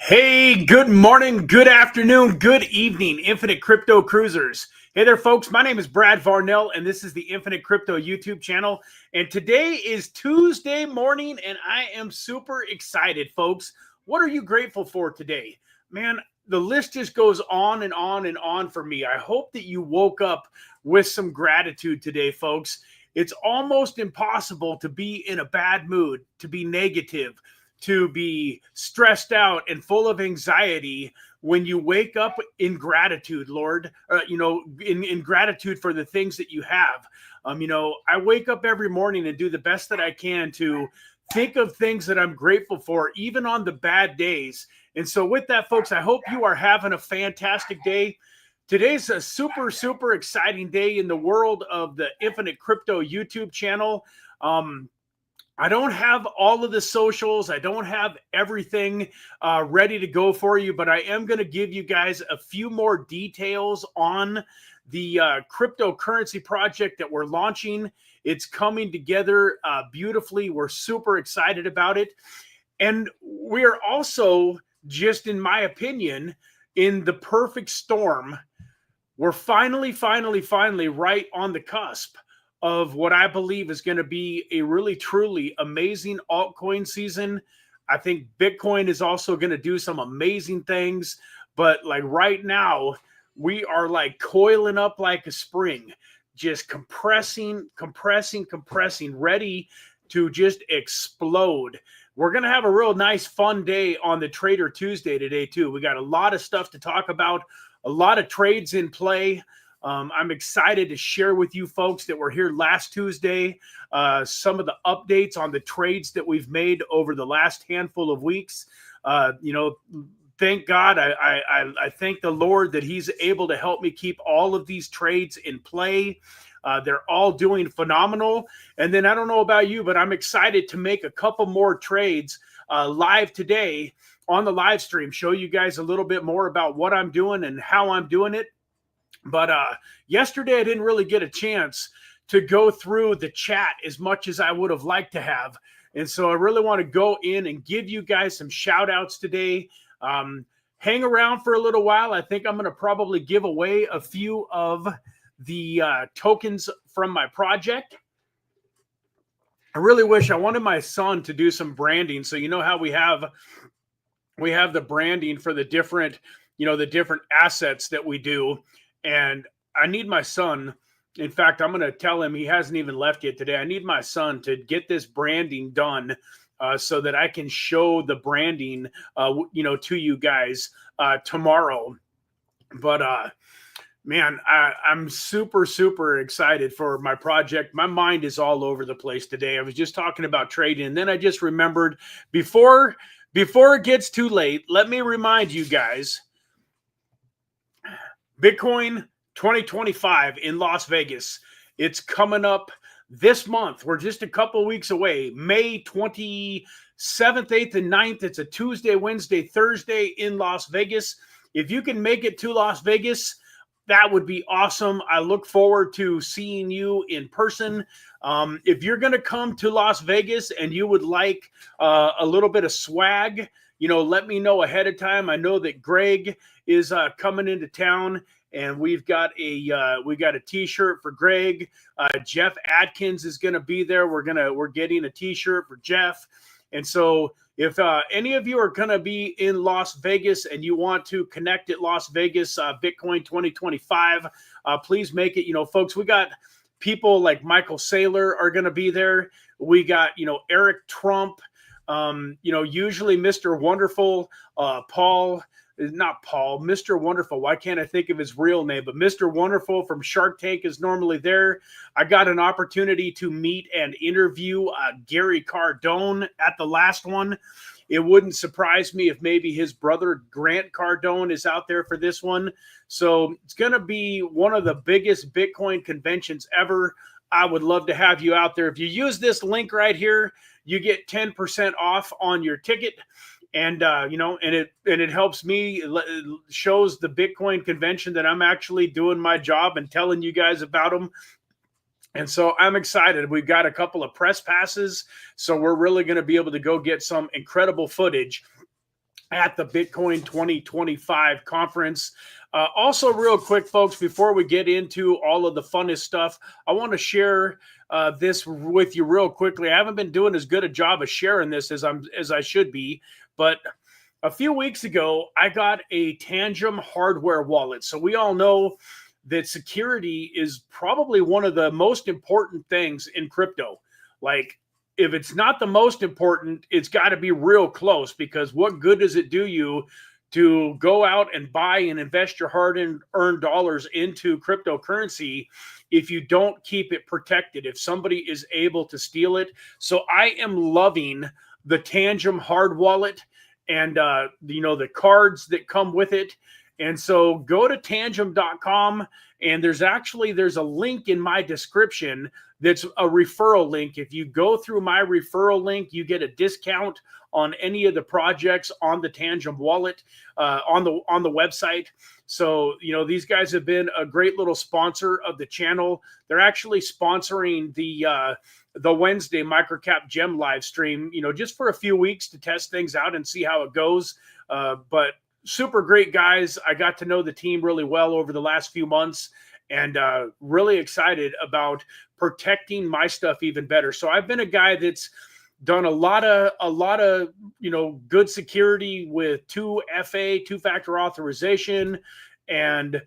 Hey, good morning, good afternoon, good evening, Infinite Crypto Cruisers. Hey there, folks. My name is Brad Varnell, and this is the Infinite Crypto YouTube channel. And today is Tuesday morning, and I am super excited, folks. What are you grateful for today? Man, the list just goes on and on and on for me. I hope that you woke up with some gratitude today, folks. It's almost impossible to be in a bad mood, to be negative, to be stressed out and full of anxiety when you wake up in gratitude, Lord, in gratitude for the things that you have. I wake up every morning and do the best that I can to think of things that I'm grateful for, even on the bad days. And so with that, folks, I hope you are having a fantastic day. Today's a super, super exciting day in the world of the Infinite Crypto YouTube channel. I don't have all of the socials. I don't have everything ready to go for you, but I am going to give you guys a few more details on the cryptocurrency project that we're launching. It's coming together beautifully. We're super excited about it. And we're also, just in my opinion, in the perfect storm. We're finally right on the cusp of what I believe is going to be a really, truly amazing altcoin season. I think Bitcoin is also going to do some amazing things. But like right now, we are like coiling up like a spring, just compressing, ready to just explode. We're going to have a real nice, fun day on the Trader Tuesday today, too. We got a lot of stuff to talk about, a lot of trades in play. I'm excited to share with you folks that were here last Tuesday, some of the updates on the trades that we've made over the last handful of weeks. Thank God. I thank the Lord that he's able to help me keep all of these trades in play. They're all doing phenomenal. And then I don't know about you, but I'm excited to make a couple more trades live today on the live stream, show you guys a little bit more about what I'm doing and how I'm doing it. But yesterday, I didn't really get a chance to go through the chat as much as I would have liked to have. And so I really want to go in and give you guys some shout outs today. Hang around for a little while. I think I'm going to probably give away a few of the tokens from my project. I really wish I wanted my son to do some branding. So you know how we have the branding for the different assets that we do. And I need my son. In fact, I'm going to tell him, he hasn't even left yet today. I need my son to get this branding done so that I can show the branding, to you guys tomorrow. But man, I'm super excited for my project. My mind is all over the place today. I was just talking about trading, and then I just remembered before it gets too late, let me remind you guys, Bitcoin 2025 in Las Vegas. It's coming up this month. We're just a couple weeks away. May 27th, 8th, and 9th. It's a Tuesday, Wednesday, Thursday in Las Vegas. If you can make it to Las Vegas, that would be awesome. I look forward to seeing you in person. If you're going to come to Las Vegas and you would like a little bit of swag, let me know ahead of time. I know that Greg is coming into town, and we've got a t-shirt for Greg. Jeff Atkins is going to be there. We're getting a t-shirt for Jeff. And so if any of you are going to be in Las Vegas and you want to connect at Las Vegas Bitcoin 2025, please make it. Folks, we got people like Michael Saylor are going to be there. We got, Eric Trump, usually Mr. Wonderful, Mr. Wonderful. Why can't I think of his real name? But Mr. Wonderful from Shark Tank is normally there. I got an opportunity to meet and interview Gary Cardone at the last one. It wouldn't surprise me if maybe his brother Grant Cardone is out there for this one. So it's going to be one of the biggest Bitcoin conventions ever. I would love to have you out there. If you use this link right here, you get 10% off on your ticket. And, it helps me, it shows the Bitcoin convention that I'm actually doing my job and telling you guys about them. And so I'm excited. We've got a couple of press passes, so we're really going to be able to go get some incredible footage at the Bitcoin 2025 conference. Also, real quick, folks, before we get into all of the funnest stuff, I want to share this with you real quickly. I haven't been doing as good a job of sharing this as I should be, but a few weeks ago, I got a Tangem hardware wallet. So we all know that security is probably one of the most important things in crypto. Like, if it's not the most important, it's got to be real close, because what good does it do you to go out and buy and invest your hard-earned dollars into cryptocurrency if you don't keep it protected, if somebody is able to steal it? So I am loving the Tangem hard wallet and the cards that come with it. And so go to tangem.com, and there's a link in my description that's a referral link. If you go through my referral link, you get a discount on any of the projects on the Tangem wallet on the website. So, these guys have been a great little sponsor of the channel. They're actually sponsoring the Wednesday Microcap Gem live stream, just for a few weeks to test things out and see how it goes. But super great guys. I got to know the team really well over the last few months, and really excited about protecting my stuff even better. So I've been a guy that's done a lot of good security with 2FA, two-factor authorization, and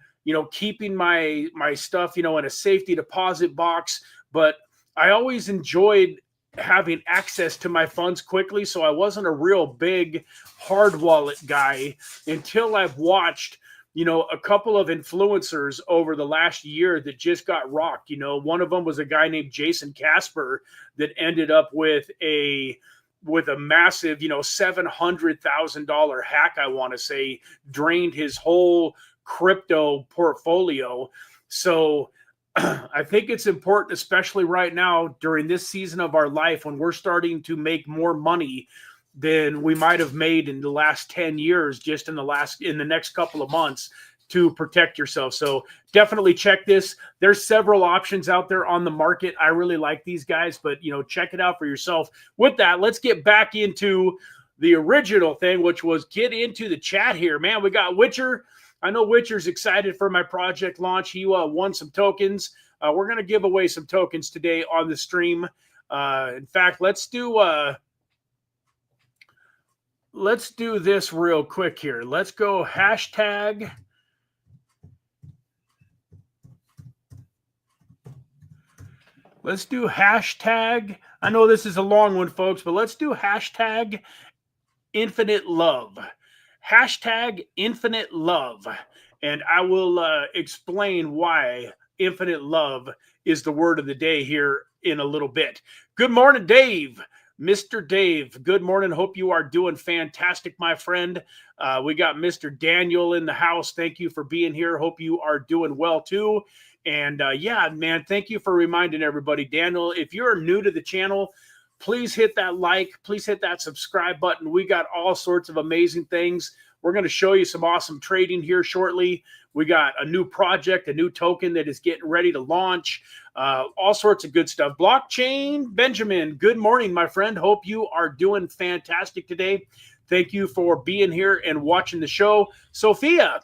keeping my stuff in a safety deposit box. But I always enjoyed having access to my funds quickly, so I wasn't a real big hard wallet guy until I've watched a couple of influencers over the last year that just got rocked. One of them was a guy named Jason Casper that ended up with a massive $700,000 hack, I want to say, drained his whole crypto portfolio. So I think it's important, especially right now during this season of our life, when we're starting to make more money than we might have made in the last 10 years, just in the next couple of months, to protect yourself. So definitely check this. There's several options out there on the market. I really like these guys, but check it out for yourself. With that, let's get back into the original thing, which was get into the chat here. Man, we got Witcher. I know Witcher's excited for my project launch. He won some tokens. We're going to give away some tokens today on the stream. In fact, let's do this real quick here. Let's go hashtag. Let's do hashtag. I know this is a long one, folks, but let's do hashtag infinite love. Hashtag infinite love. And I will explain why infinite love is the word of the day here in a little bit. Good morning, Dave. Mr. Dave, good morning. Hope you are doing fantastic, my friend. We got Mr. Daniel in the house. Thank you for being here. Hope you are doing well, too. And yeah, man, thank you for reminding everybody. Daniel, if you're new to the channel, please hit that like. Please hit that subscribe button. We got all sorts of amazing things. We're going to show you some awesome trading here shortly. We got a new project, a new token that is getting ready to launch. All sorts of good stuff. Blockchain Benjamin, good morning, my friend. Hope you are doing fantastic today. Thank you for being here and watching the show. Sophia,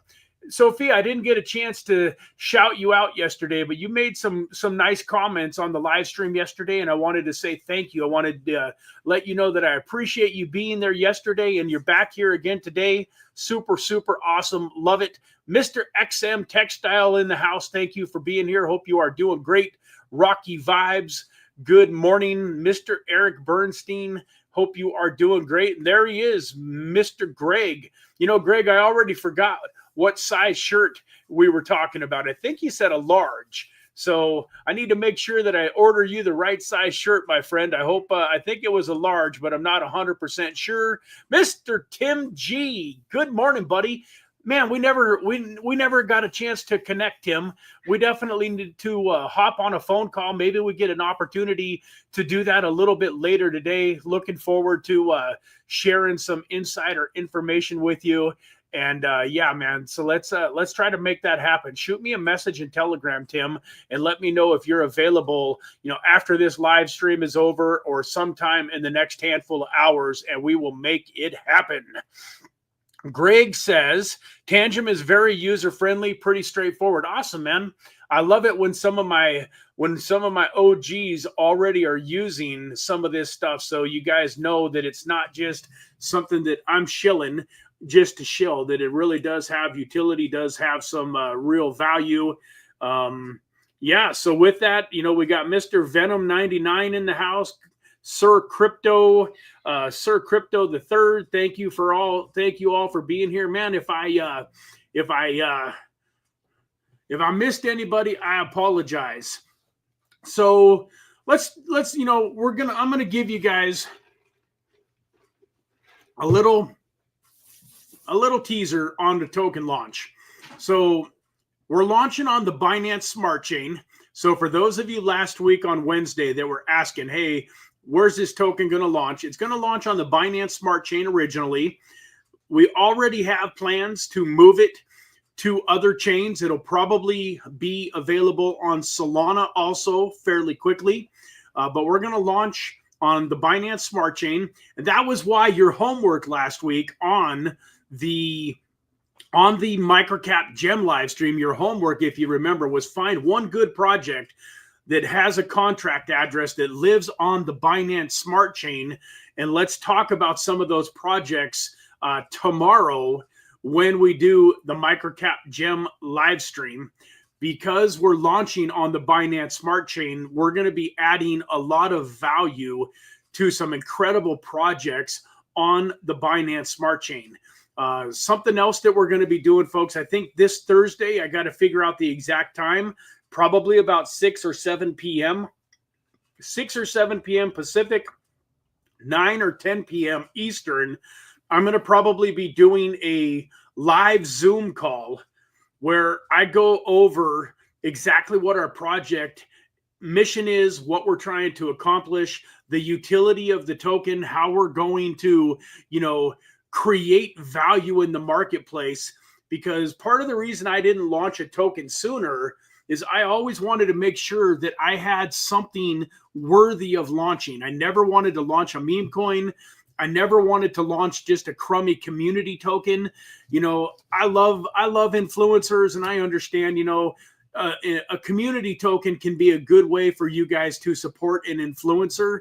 I didn't get a chance to shout you out yesterday, but you made some nice comments on the live stream yesterday, and I wanted to say thank you. I wanted to let you know that I appreciate you being there yesterday, and you're back here again today. Super, super awesome. Love it. Mr. XM Textile in the house, thank you for being here. Hope you are doing great. Rocky vibes. Good morning, Mr. Eric Bernstein. Hope you are doing great. And there he is, Mr. Greg. Greg, I already forgot what size shirt we were talking about. I think he said a large. So I need to make sure that I order you the right size shirt, my friend. I think it was a large, but I'm not 100% sure. Mr. Tim G, good morning, buddy. Man, we never got a chance to connect, Tim. We definitely need to hop on a phone call. Maybe we get an opportunity to do that a little bit later today. Looking forward to sharing some insider information with you. And yeah, man, so let's try to make that happen. Shoot me a message in Telegram, Tim, and let me know if you're available, after this live stream is over or sometime in the next handful of hours, and we will make it happen. Greg says, Tangem is very user-friendly, pretty straightforward. Awesome, man. I love it when some of my OGs already are using some of this stuff. So you guys know that it's not just something that I'm shilling just to shill, that it really does have utility, does have some real value. Yeah, so with that, you know, we got Mr. Venom 99 in the house. Sir Crypto the Third, thank you all for being here, man. If I missed anybody, I apologize. So let's you know, I'm gonna give you guys a little teaser on the token launch. So we're launching on the Binance Smart Chain. So for those of you last week on Wednesday that were asking, hey, where's this token going to launch? It's going to launch on the Binance Smart Chain originally. We already have plans to move it to other chains. It'll probably be available on Solana also fairly quickly. But we're going to launch on the Binance Smart Chain. And that was why your homework last week on the microcap gem live stream, your homework, if you remember, was find one good project that has a contract address that lives on the Binance Smart Chain. And let's talk about some of those projects tomorrow when we do the microcap gem live stream. Because we're launching on the Binance Smart Chain, we're going to be adding a lot of value to some incredible projects on the Binance Smart Chain. Something else that we're going to be doing, folks, I think this Thursday, I got to figure out the exact time, probably about 6 or 7 p.m. 6 or 7 p.m. Pacific, 9 or 10 p.m. Eastern. I'm going to probably be doing a live Zoom call where I go over exactly what our project mission is, what we're trying to accomplish, the utility of the token, how we're going to, you know, create value in the marketplace. Because part of the reason I didn't launch a token sooner is I always wanted to make sure that I had something worthy of launching. I never wanted to launch a meme coin. I never wanted to launch just a crummy community token. You know, I love influencers, and I understand, you know, a community token can be a good way for you guys to support an influencer,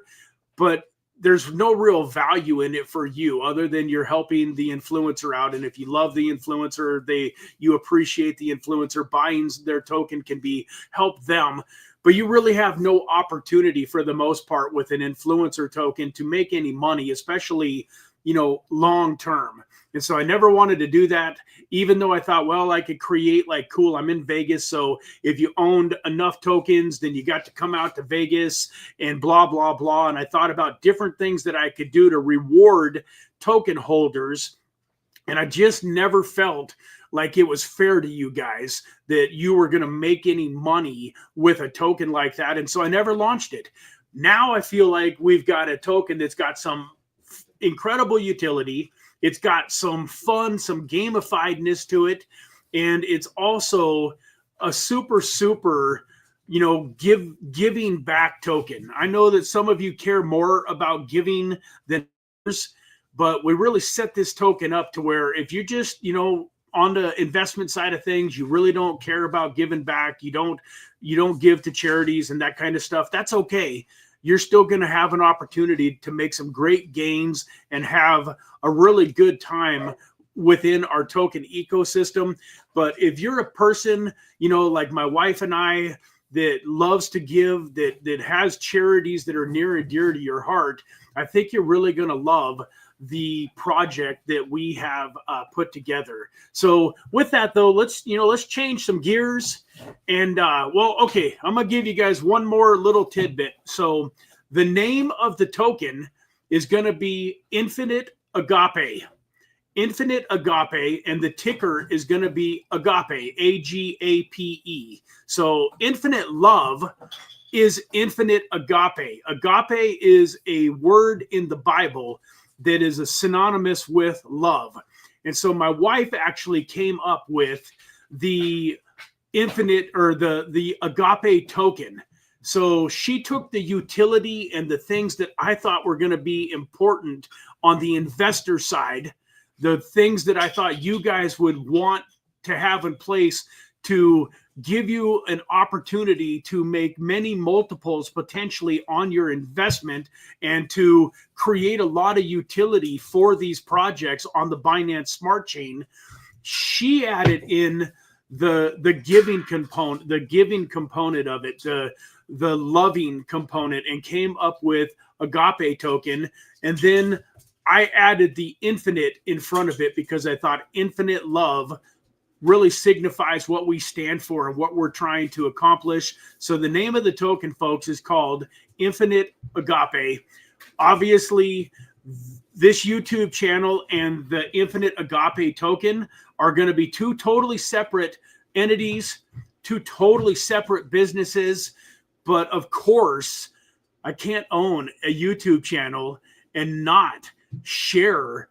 but there's no real value in it for you other than you're helping the influencer out. And if you love the influencer, you appreciate the influencer, buying their token can be help them. But you really have no opportunity for the most part with an influencer token to make any money, especially, you know, long term. And so I never wanted to do that, even though I thought, well, I could create like, cool, I'm in Vegas. So if you owned enough tokens, then you got to come out to Vegas and blah, blah, blah. And I thought about different things that I could do to reward token holders. And I just never felt like it was fair to you guys that you were going to make any money with a token like that. And so I never launched it. Now I feel like we've got a token that's got some incredible utility. It's got some fun, some gamifiedness to it. And it's also a super, you know, giving back token. I know that some of you care more about giving than others, but we really set this token up to where if you just, you know, on the investment side of things, you really don't care about giving back. You don't give to charities and that kind of stuff. That's okay. You're still going to have an opportunity to make some great gains and have a really good time within our token ecosystem. But if you're a person, you know, like my wife and I, that loves to give, that has charities that are near and dear to your heart, I think you're really going to love the project that we have put together. So with that though, let's change some gears and well, okay, I'm gonna give you guys one more little tidbit. So the name of the token is going to be Infinite Agape, and the ticker is going to be Agape, AGAPE. So infinite love is infinite agape. Agape is a word in the Bible that is a synonymous with love. And so my wife actually came up with the infinite or the Agape token. So she took the utility and the things that I thought were going to be important on the investor side the things that I thought you guys would want to have in place to give you an opportunity to make many multiples potentially on your investment and to create a lot of utility for these projects on the Binance Smart Chain. She added in the giving component, of it, the loving component, and came up with Agape token. And then I added the infinite in front of it because I thought infinite love really signifies what we stand for and what we're trying to accomplish. So the name of the token, folks, is called Infinite Agape. Obviously, this YouTube channel and the Infinite Agape token are going to be two totally separate entities, two totally separate businesses. But of course, I can't own a YouTube channel and not share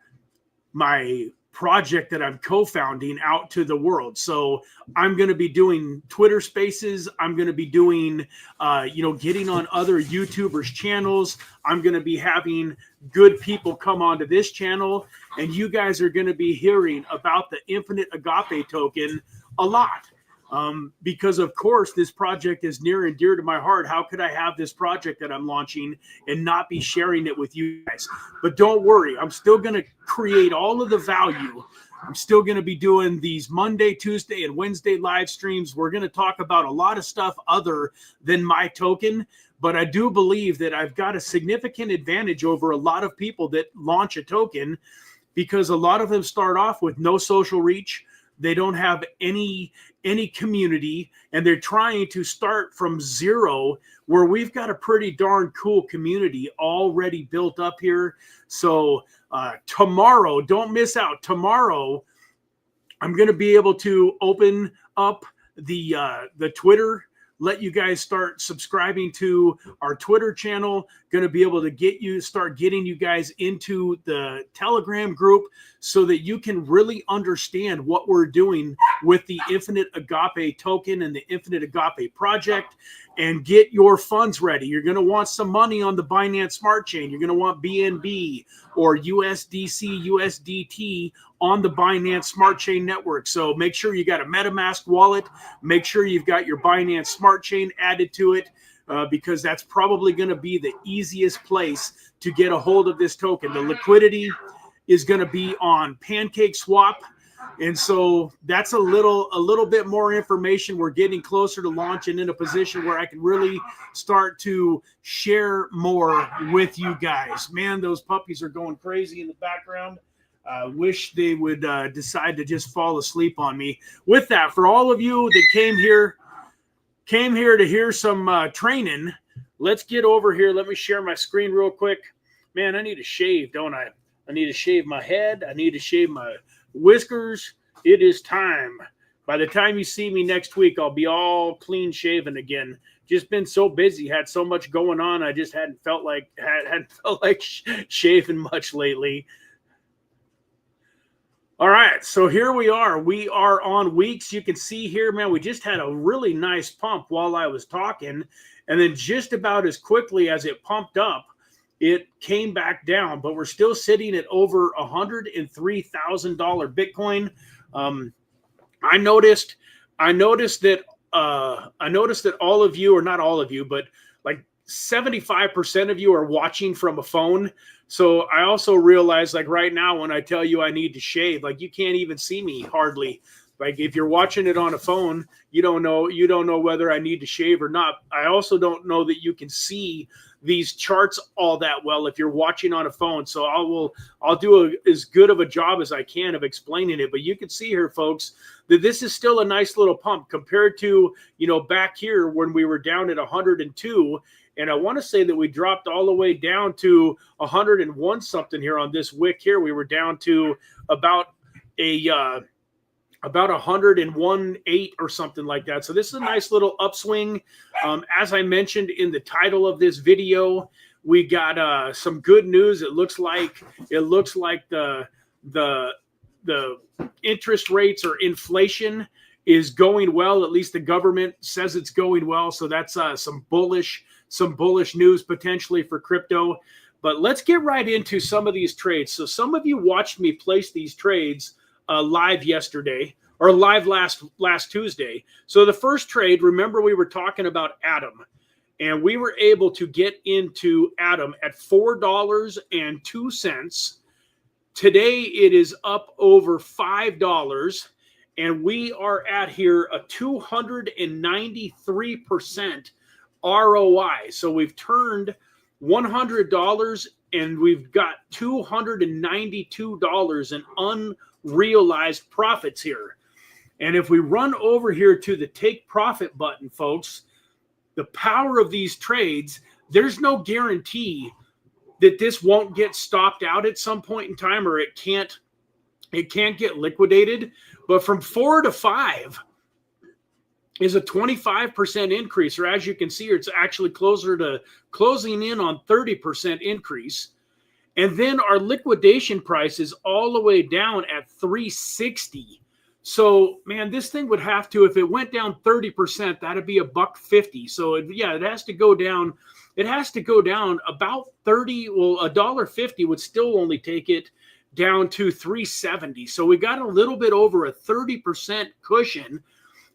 my project that I'm co-founding out to the world. So I'm going to be doing Twitter Spaces. I'm going to be doing, getting on other YouTubers' channels. I'm going to be having good people come onto this channel, and you guys are going to be hearing about the Infinite Agape token a lot. Because of course this project is near and dear to my heart. How could I have this project that I'm launching and not be sharing it with you guys? But don't worry, I'm still going to create all of the value. I'm still going to be doing these Monday, Tuesday, and Wednesday live streams. We're going to talk about a lot of stuff other than my token. But I do believe that I've got a significant advantage over a lot of people that launch a token, because a lot of them start off with no social reach. They don't have any community, and they're trying to start from zero, where we've got a pretty darn cool community already built up here. So tomorrow, don't miss out. Tomorrow, I'm going to be able to open up the Twitter, let you guys start subscribing to our Twitter channel. Going to be able to start getting you guys into the Telegram group so that you can really understand what we're doing with the Infinite Agape token and the Infinite Agape project, and get your funds ready. You're going to want some money on the Binance Smart Chain. You're going to want BNB or USDC, USDT on the Binance Smart Chain network. So make sure you got a MetaMask wallet. Make sure you've got your Binance Smart Chain added to it, because that's probably going to be the easiest place to get a hold of this token. The liquidity is going to be on PancakeSwap. And so that's a little bit more information. We're getting closer to launch and in a position where I can really start to share more with you guys. Man, those puppies are going crazy in the background. Wish they would decide to just fall asleep on me. With that, for all of you that came here to hear some training, let's get over here. Let me share my screen real quick. Man, I need to shave, don't I? I need to shave my head. I need to shave my whiskers. It is time. By the time you see me next week, I'll be all clean shaven again. Just been so busy, had so much going on. I just hadn't felt like shaving much lately. All right, so here we are. We are on WEEX. You can see here, man, we just had a really nice pump while I was talking, and then just about as quickly as it pumped up, it came back down, but we're still sitting at over $103,000 Bitcoin. I noticed that all of you, or not all of you, but like 75% of you are watching from a phone. So I also realized, like right now, when I tell you I need to shave, like you can't even see me hardly. Like if you're watching it on a phone, you don't know whether I need to shave or not. I also don't know that you can see these charts all that well if you're watching on a phone. So I'll do as good of a job as I can of explaining it. But you can see here, folks, that this is still a nice little pump compared to, back here when we were down at 102. And I want to say that we dropped all the way down to 101 something here on this wick here. We were down to about 101.8 or something like that. So this is a nice little upswing. As I mentioned in the title of this video, we got some good news. It looks like the interest rates or inflation is going well. At least the government says it's going well. So that's some bullish news potentially for crypto. But let's get right into some of these trades. So some of you watched me place these trades live yesterday, or live last Tuesday. So the first trade, remember we were talking about Atom, and we were able to get into Atom at $4.02. Today it is up over $5, and we are at here a 293% ROI. So we've turned $100 and we've got $292 in unrealized profits here. And if we run over here to the take profit button, folks, the power of these trades, there's no guarantee that this won't get stopped out at some point in time, or it can't get liquidated. But from 4 to 5 is a 25% increase, or as you can see here, it's actually closer to closing in on 30% increase. And then our liquidation price is all the way down at 360. So, man, this thing would have to, if it went down 30%, that'd be $1.50. So, it has to go down. It has to go down about 30. Well, $1.50 would still only take it down to 370. So we got a little bit over a 30% cushion.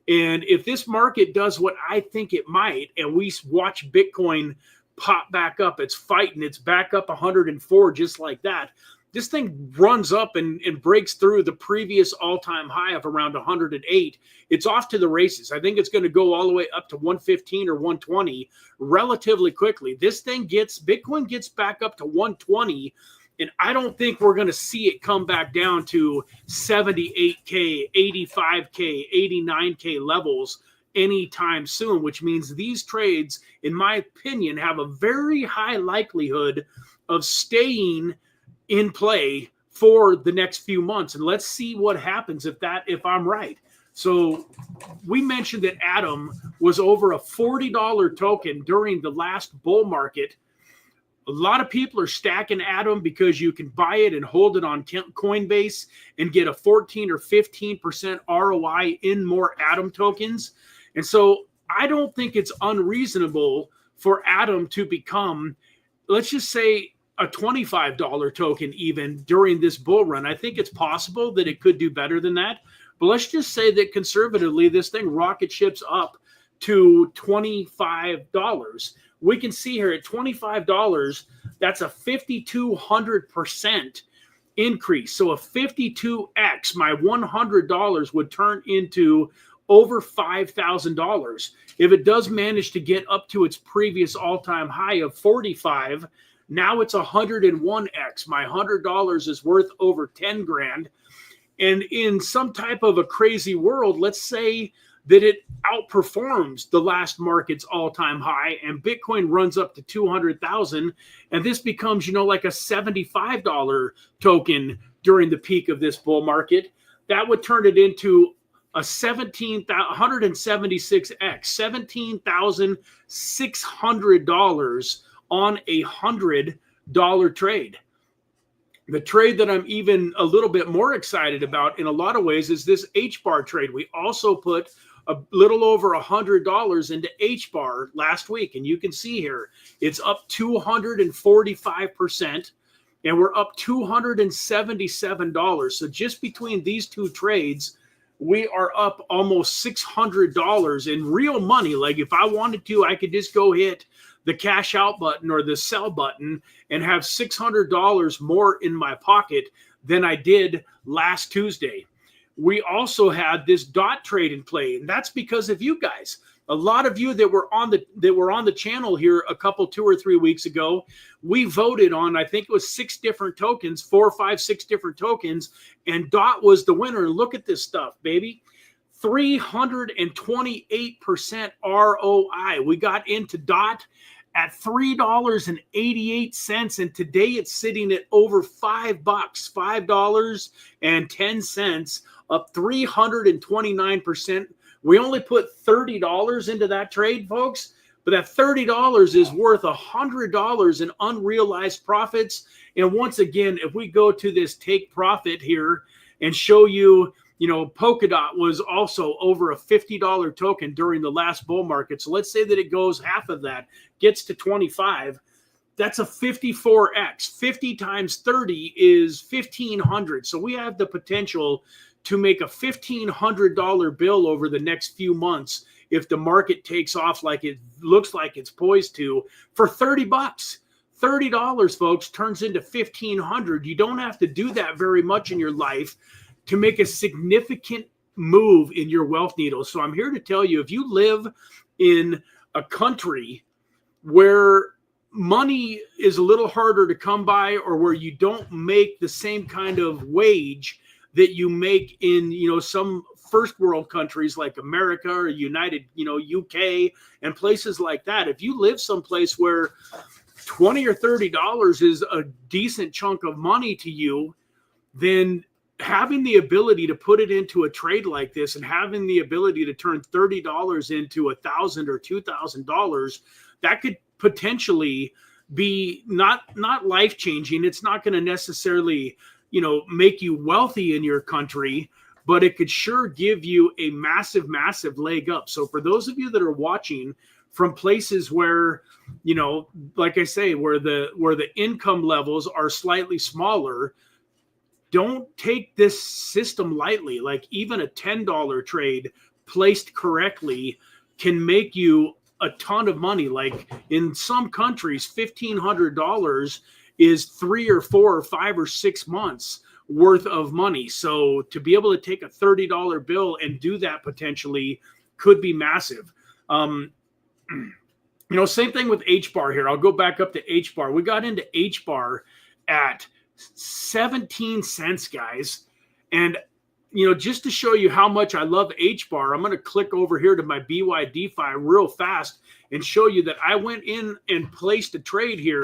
And if this market does what I think it might, and we watch Bitcoin pop back up, it's fighting, it's back up 104 just like that. This thing runs up and breaks through the previous all-time high of around 108. It's off to the races. I think it's going to go all the way up to 115 or 120 relatively quickly. Bitcoin gets back up to 120, and I don't think we're going to see it come back down to 78K, 85K, 89K levels anytime soon, which means these trades, in my opinion, have a very high likelihood of staying in play for the next few months. And let's see what happens if I'm right. So we mentioned that Atom was over a $40 token during the last bull market. A lot of people are stacking Atom because you can buy it and hold it on Coinbase and get a 14 or 15% ROI in more Atom tokens. And so I don't think it's unreasonable for Atom to become, let's just say, a $25 token even during this bull run. I think it's possible that it could do better than that. But let's just say that conservatively, this thing rocket ships up to $25. We can see here at $25, that's a 5,200% increase. So a 52x, my $100 would turn into over $5,000. If it does manage to get up to its previous all-time high of 45, now it's 101x. My $100 is worth over 10 grand. And in some type of a crazy world, let's say that it outperforms the last market's all-time high and Bitcoin runs up to 200,000, and this becomes, like a $75 token during the peak of this bull market. That would turn it into a 176x, $17,600 on a $100 trade. The trade that I'm even a little bit more excited about in a lot of ways is this HBAR trade. We also put a little over $100 into HBAR last week, and you can see here it's up 245%, and we're up $277. So just between these two trades, we are up almost $600 in real money. Like if I wanted to, I could just go hit the cash out button or the sell button and have $600 more in my pocket than I did last Tuesday. We also had this DOT trade in play, and that's because of you guys. A lot of you that were on the channel here a couple, 2 or 3 weeks ago, we voted on, I think it was 6 different tokens, 4, 5, 6 different tokens, and DOT was the winner. Look at this stuff, baby. 328% ROI. We got into DOT at $3.88, and today it's sitting at over $5, $5.10, up 329%. We only put $30 into that trade, folks, but that $30 is worth $100 in unrealized profits. And once again, if we go to this take profit here and show you, Polkadot was also over a $50 token during the last bull market. So let's say that it goes half of that, gets to 25. that's a 54x. 50 times 30 is 1,500. So we have the potential to make a $1,500 bill over the next few months if the market takes off like it looks like it's poised to, for 30 bucks. $30, folks, turns into 1,500. You don't have to do that very much in your life to make a significant move in your wealth needle. So I'm here to tell you, if you live in a country where money is a little harder to come by, or where you don't make the same kind of wage that you make in, some first world countries like America or United, UK and places like that. If you live someplace where $20 or $30 is a decent chunk of money to you, then having the ability to put it into a trade like this and having the ability to turn $30 into $1,000 or $2,000, that could potentially be not life-changing. It's not going to necessarily, make you wealthy in your country, but it could sure give you a massive, massive leg up. So for those of you that are watching from places where, like I say, where the income levels are slightly smaller, don't take this system lightly. Like even a $10 trade placed correctly can make you a ton of money. Like in some countries, $1,500 is 3 or 4 or 5 or 6 months worth of money. So to be able to take a $30 bill and do that potentially could be massive. Same thing with HBAR here. I'll go back up to HBAR. We got into HBAR at 17 cents, guys. And, just to show you how much I love HBAR, I'm going to click over here to my BYDFi real fast and show you that I went in and placed a trade here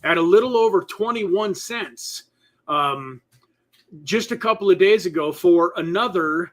at a little over 21 cents just a couple of days ago for another,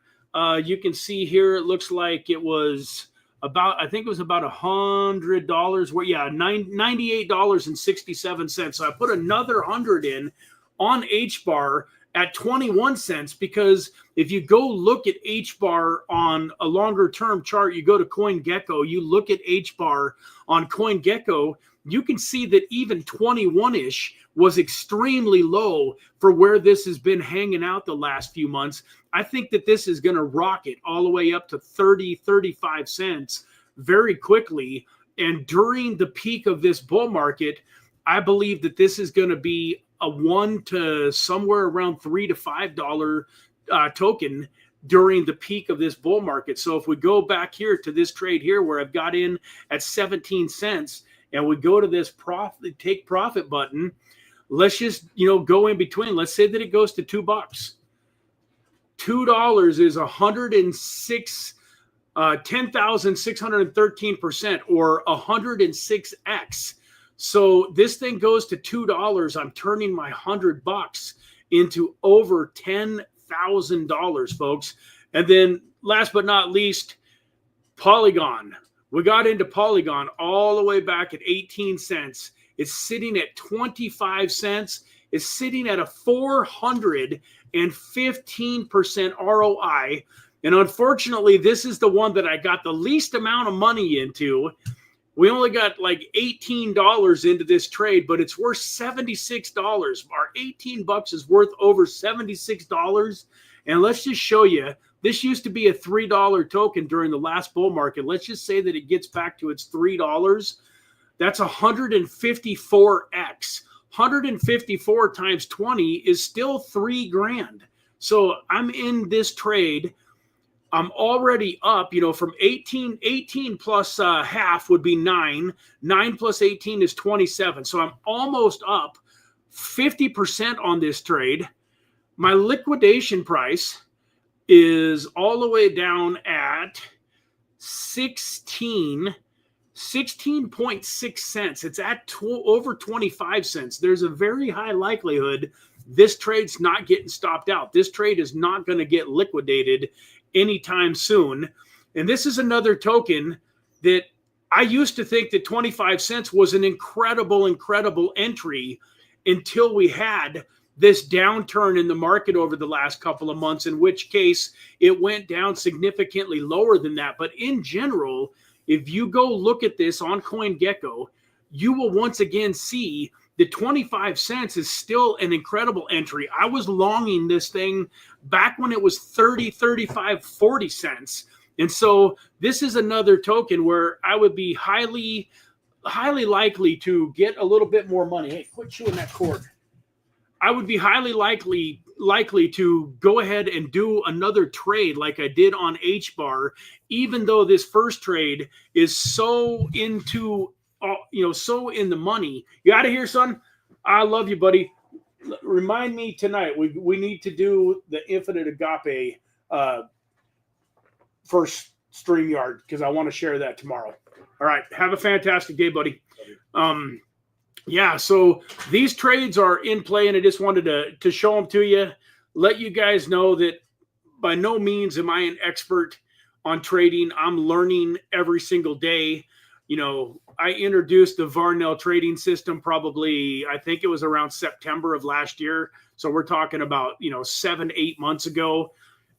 you can see here, it looks like it was about, I think it was about $100. Well, yeah, $98.67. So I put another 100 in on HBAR at 21 cents, because if you go look at HBAR on a longer term chart, you go to CoinGecko, you look at HBAR on CoinGecko, you can see that even 21-ish was extremely low for where this has been hanging out the last few months. I think that this is going to rocket all the way up to 30, 35 cents very quickly. And during the peak of this bull market, I believe that this is going to be a $1 to somewhere around $3 to $5 token during the peak of this bull market. So if we go back here to this trade here where I've got in at 17 cents and we go to this take profit button, let's just, go in between. Let's say that it goes to $2. $2 is 10,613% or 106x. So this thing goes to $2. I'm turning my $100 into over $10,000, folks. And then last but not least, Polygon. We got into Polygon all the way back at 18 cents. It's sitting at 25 cents. It's sitting at a 415% ROI. And unfortunately, this is the one that I got the least amount of money into. We only got like $18 into this trade, but it's worth $76. Our 18 bucks is worth over $76. And let's just show you, this used to be a $3 token during the last bull market. Let's just say that it gets back to its $3. That's 154x. 154 times 20 is still $3,000. So I'm in this trade. I'm already up, from 18 plus half would be 9. 9 plus 18 is 27. So I'm almost up 50% on this trade. My liquidation price is all the way down at 16.6 cents. It's at over 25 cents. There's a very high likelihood this trade's not getting stopped out. This trade is not going to get liquidated anytime soon. And this is another token that I used to think that 25 cents was an incredible entry until we had this downturn in the market over the last couple of months, in which case it went down significantly lower than that. But in general, if you go look at this on CoinGecko, you will once again see the 25 cents is still an incredible entry. I was longing this thing back when it was 30, 35, 40 cents. And so this is another token where I would be highly likely to get a little bit more money. Hey, quit chewing that cord. I would be highly likely to go ahead and do another trade like I did on HBAR, even though this first trade is so into, so in the money. You out of here, son? I love you, buddy. Remind me tonight. We need to do the Infinite Agape first StreamYard because I want to share that tomorrow. All right. Have a fantastic day, buddy. Yeah, so these trades are in play, and I just wanted to show them to you, let you guys know that by no means am I an expert on trading. I'm learning every single day. I introduced the Varnell trading system probably, I think it was around September of last year. So we're talking about, 7-8 months ago.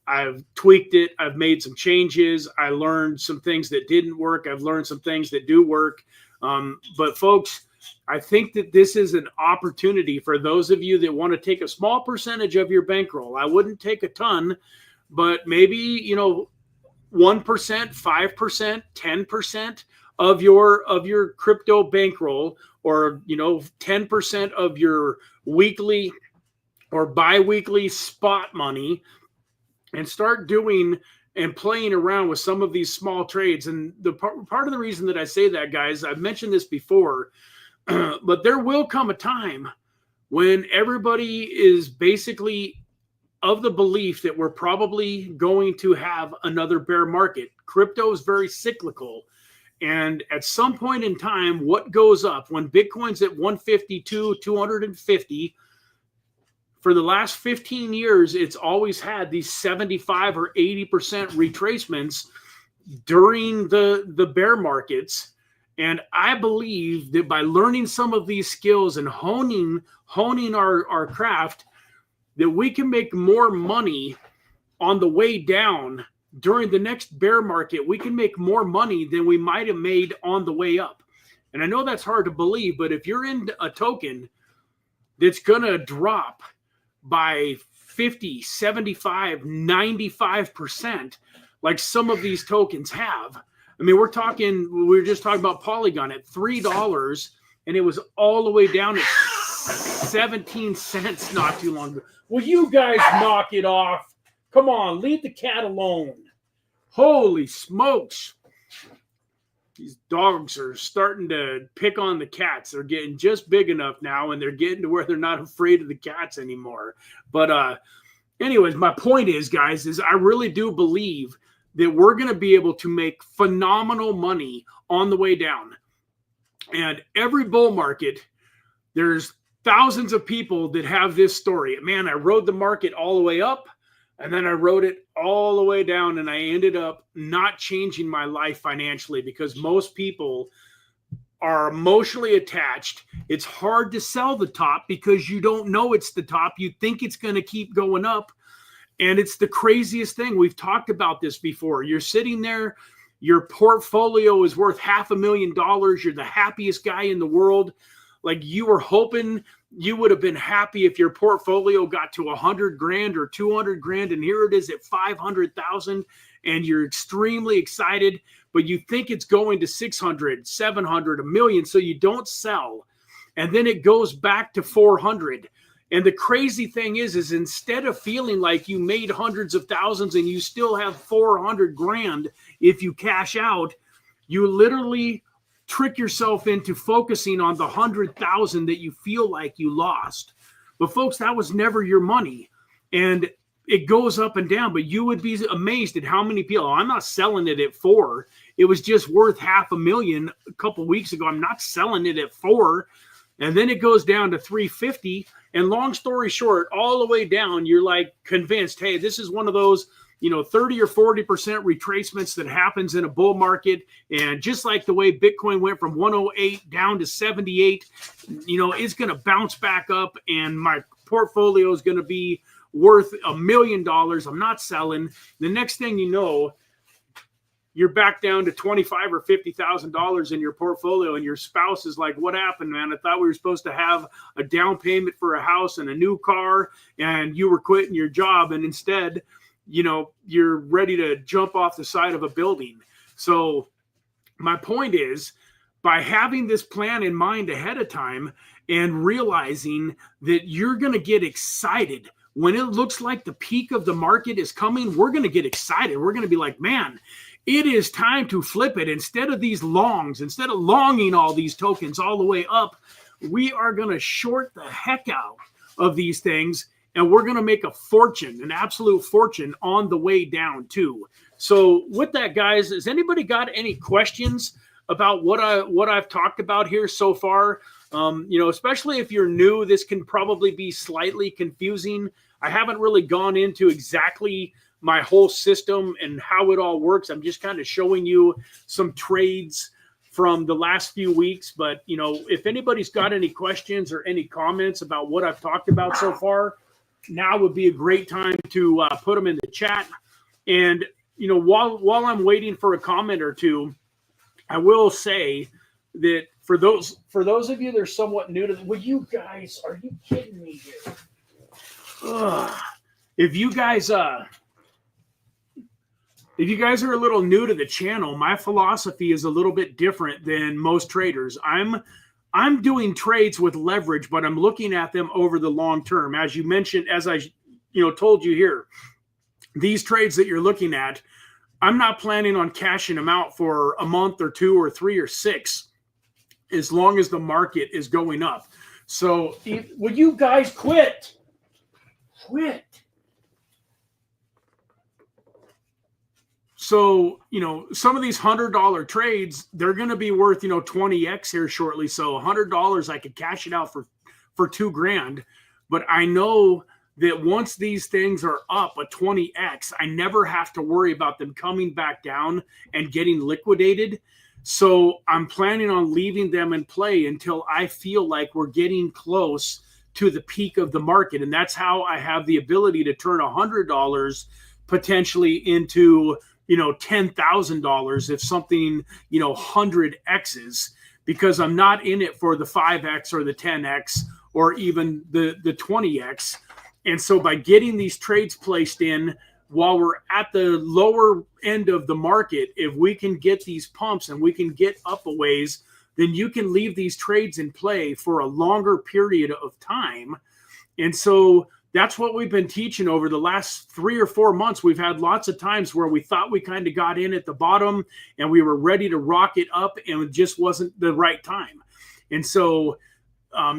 I've tweaked it. I've made some changes. I learned some things that didn't work. I've learned some things that do work. But folks, I think that this is an opportunity for those of you that want to take a small percentage of your bankroll. I wouldn't take a ton, but maybe, 1%, 5%, 10% of your crypto bankroll, or, 10% of your weekly or biweekly spot money, and start doing and playing around with some of these small trades. And the part of the reason that I say that, guys, I've mentioned this before, but there will come a time when everybody is basically of the belief that we're probably going to have another bear market. Crypto is very cyclical. And at some point in time, what goes up when Bitcoin's at 152, 250, for the last 15 years, it's always had these 75 or 80% retracements during the bear markets. And I believe that by learning some of these skills and honing our craft, that we can make more money on the way down during the next bear market. We can make more money than we might have made on the way up. And I know that's hard to believe, but if you're in a token that's going to drop by 50, 75, 95%, like some of these tokens have. I mean, we were just talking about Polygon at $3, and it was all the way down at 17 cents not too long ago. Will you guys knock it off? Come on, leave the cat alone. Holy smokes. These dogs are starting to pick on the cats. They're getting just big enough now, and they're getting to where they're not afraid of the cats anymore. But anyways, my point is, guys, is I really do believe that we're going to be able to make phenomenal money on the way down. And every bull market, there's thousands of people that have this story. Man, I rode the market all the way up, and then I rode it all the way down, and I ended up not changing my life financially because most people are emotionally attached. It's hard to sell the top because you don't know it's the top. You think it's going to keep going up. And it's the craziest thing. We've talked about this before. You're sitting there, your portfolio is worth $500,000. You're the happiest guy in the world. Like, you were hoping you would have been happy if your portfolio got to 100 grand or 200 grand. And here it is at 500,000, and you're extremely excited, but you think it's going to 600, 700, a million. So you don't sell. And then it goes back to 400. And the crazy thing is instead of feeling like you made hundreds of thousands and you still have 400 grand if you cash out, you literally trick yourself into focusing on the 100,000 that you feel like you lost. But folks, that was never your money. And it goes up and down, but you would be amazed at how many people, I'm not selling it at 4. It was just worth $500,000 a couple of weeks ago. I'm not selling it at 4. And then it goes down to 350. And long story short, all the way down, you're like convinced, hey, this is one of those, 30 or 40% retracements that happens in a bull market. And just like the way Bitcoin went from 108 down to 78, it's going to bounce back up, and my portfolio is going to be worth $1 million. I'm not selling. The next thing you know, you're back down to $25,000 or $50,000 in your portfolio, and your spouse is like, what happened, man? I thought we were supposed to have a down payment for a house and a new car, and you were quitting your job, and instead, you know, you're ready to jump off the side of a building. So my point is, by having this plan in mind ahead of time and realizing that you're going to get excited when it looks like the peak of the market is coming, we're going to get excited. We're going to be like, man, it is time to flip it. Instead of these longs, instead of longing all these tokens all the way up, we are going to short the heck out of these things, and we're going to make a fortune, an absolute fortune on the way down too. So with that, guys, has anybody got any questions about what I've talked about here so far? You know, especially if you're new, this can probably be slightly confusing. I haven't really gone into exactly my whole system and how it all works. I'm just kind of showing you some trades from the last few weeks. But, you know, if anybody's got any questions or any comments about what I've talked about so far, now would be a great time to put them in the chat. And, you know, while I'm waiting for a comment or two, I will say that for those of you that are somewhat new to, well, you guys, are you kidding me here? If you guys are a little new to the channel, my philosophy is a little bit different than most traders. I'm doing trades with leverage, but I'm looking at them over the long term. As you mentioned, as I told you here, these trades that you're looking at, I'm not planning on cashing them out for a month or 2 or 3 or 6, as long as the market is going up. So will you guys quit? So, you know, some of these $100 trades, they're going to be worth, you know, 20x here shortly. So $100, I could cash it out for $2,000. But I know that once these things are up a 20x, I never have to worry about them coming back down and getting liquidated. So I'm planning on leaving them in play until I feel like we're getting close to the peak of the market. And that's how I have the ability to turn $100 potentially into, you know, $10,000 if something, you know, 100x's, because I'm not in it for the 5x or the 10x or even the 20x. And so by getting these trades placed in while we're at the lower end of the market, if we can get these pumps and we can get up a ways, then you can leave these trades in play for a longer period of time. And so that's what we've been teaching over the last 3 or 4 months. We've had lots of times where we thought we kind of got in at the bottom and we were ready to rock it up, and it just wasn't the right time. And so,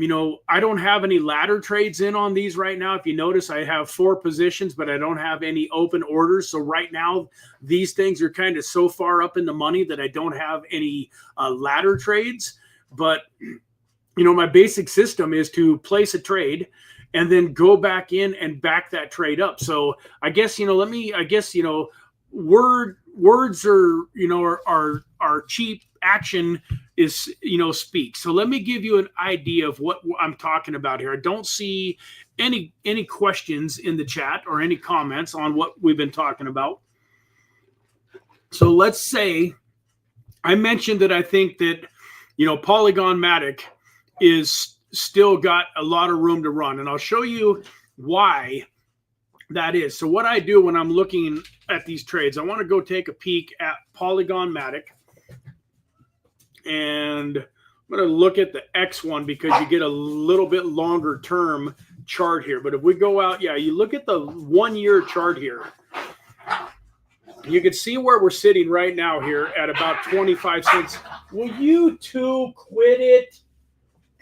you know, I don't have any ladder trades in on these right now. If you notice, I have 4 positions, but I don't have any open orders. So right now, these things are kind of so far up in the money that I don't have any ladder trades. But, you know, my basic system is to place a trade and then go back in and back that trade up. So I guess, you know, words are, you know, are cheap. Action is, you know, speak. So let me give you an idea of what I'm talking about here. I don't see any questions in the chat or any comments on what we've been talking about. So let's say I mentioned that I think that, you know, Polygon MATIC is still got a lot of room to run, and I'll show you why that is. So what I do when I'm looking at these trades, I want to go take a peek at Polygon MATIC, and I'm going to look at the X one because you get a little bit longer term chart here. But if we go out, yeah, you look at the 1 year chart here, you can see where we're sitting right now here at about 25 cents. Will you two quit it?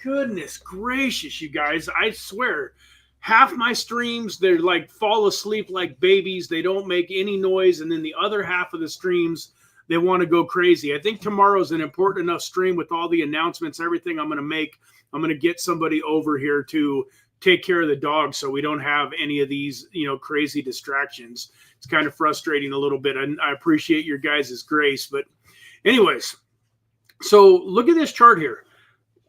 Goodness gracious, you guys. I swear, half my streams, they're like fall asleep like babies. They don't make any noise. And then the other half of the streams, they want to go crazy. I think tomorrow's an important enough stream with all the announcements, everything I'm going to make. I'm going to get somebody over here to take care of the dogs so we don't have any of these, you know, crazy distractions. It's kind of frustrating a little bit. I appreciate your guys' grace. But anyways, so look at this chart here.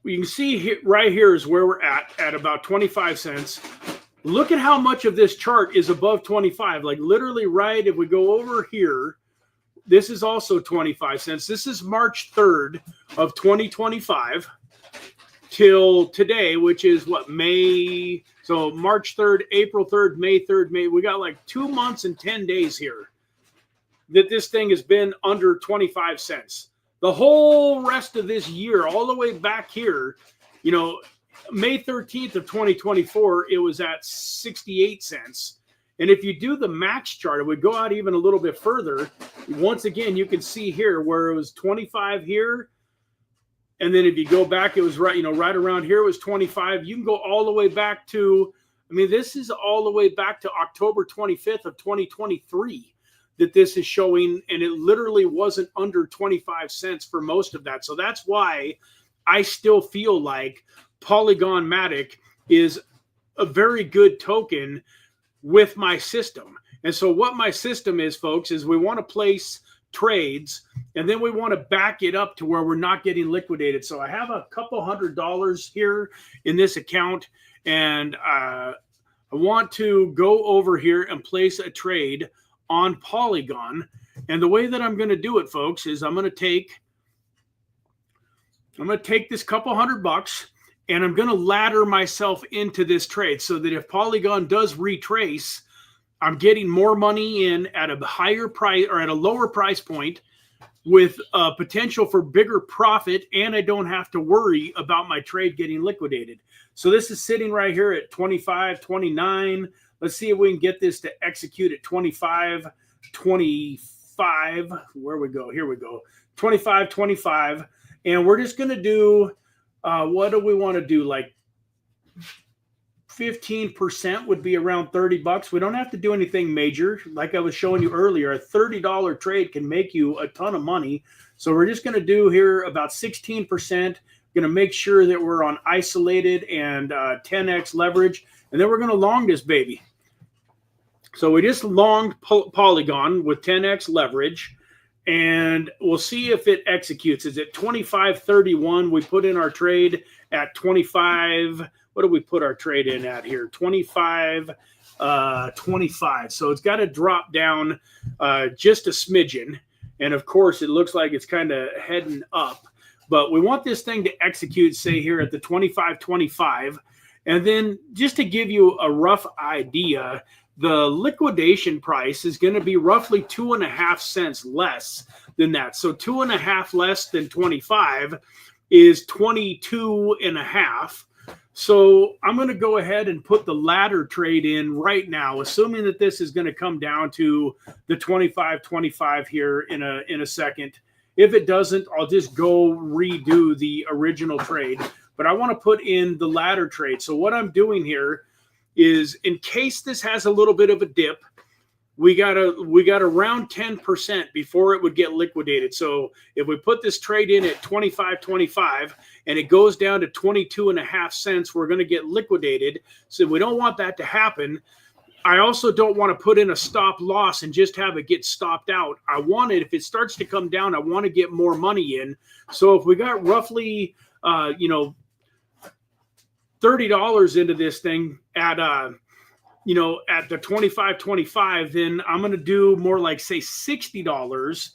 You can see right here is where we're at about 25 cents. Look at how much of this chart is above 25. Like literally right, if we go over here, this is also 25 cents. This is March 3rd of 2025 till today, which is what, May? So March 3rd, April 3rd, May 3rd, May. We got like 2 months and 10 days here that this thing has been under 25 cents. The whole rest of this year, all the way back here, you know, May 13th of 2024, it was at 68 cents. And if you do the max chart, it would go out even a little bit further. Once again, you can see here where it was 25 here. And then if you go back, it was right, you know, right around here, it was 25. You can go all the way back to, I mean, this is all the way back to October 25th of 2023 that this is showing. And it literally wasn't under 25 cents for most of that. So that's why I still feel like Polygon MATIC is a very good token with my system. And so what my system is, folks, is we want to place trades and then we want to back it up to where we're not getting liquidated. So I have a couple $100 here in this account, and I want to go over here and place a trade on Polygon. And the way that I'm going to do it, folks, is I'm going to take this couple $100 and I'm going to ladder myself into this trade so that if Polygon does retrace, I'm getting more money in at a higher price or at a lower price point with potential for bigger profit, and I don't have to worry about my trade getting liquidated. So this is sitting right here at 25, 29. Let's see if we can get this to execute at 25, 25. Where we go? Here we go. 25, 25. And we're just going to do, what do we want to do? Like 15% would be around $30. We don't have to do anything major. Like I was showing you earlier, a $30 trade can make you a ton of money. So we're just going to do here about 16%. Going to make sure that we're on isolated and 10x leverage. And then we're going to long this baby. So we just longed Polygon with 10x leverage. And we'll see if it executes. Is it 25.31? We put in our trade at 25. What do we put our trade in at here? 25.25. So it's got to drop down just a smidgen. And of course, it looks like it's kind of heading up. But we want this thing to execute, say, here at the 25.25. And then just to give you a rough idea, the liquidation price is going to be roughly 2.5 cents less than that. So 2.5 less than 25 is 22.5. So I'm going to go ahead and put the ladder trade in right now, assuming that this is going to come down to the 25.25 here in a second. If it doesn't, I'll just go redo the original trade. But I want to put in the ladder trade. So what I'm doing here is, in case this has a little bit of a dip, we got around 10% before it would get liquidated. So if we put this trade in at 25.25 and it goes down to 22.5 cents, we're going to get liquidated. So we don't want that to happen. I also don't want to put in a stop loss and just have it get stopped out. I want it, if it starts to come down, I want to get more money in. So if we got roughly, $30 into this thing at at the 25.25, then I'm going to do more like, say, $60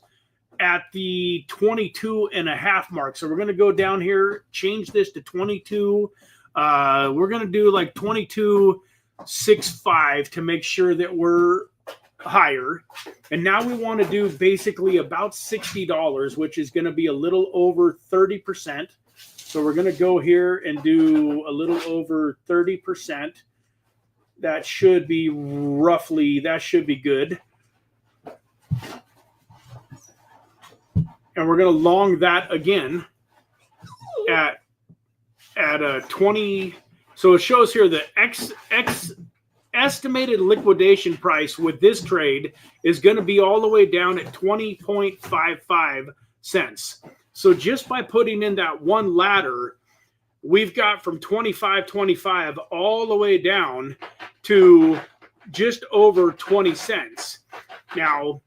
at the 22.5 mark. So we're going to go down here, change this to 22. We're going to do like 22.65 to make sure that we're higher. And now we want to do basically about $60, which is going to be a little over 30%. So we're going to go here and do a little over 30%. That should be roughly, that should be good. And we're going to long that again at a 20. So it shows here the estimated liquidation price with this trade is going to be all the way down at 20.55 cents. So just by putting in that one ladder, we've got from 25.25 all the way down to just over 20 cents. Now,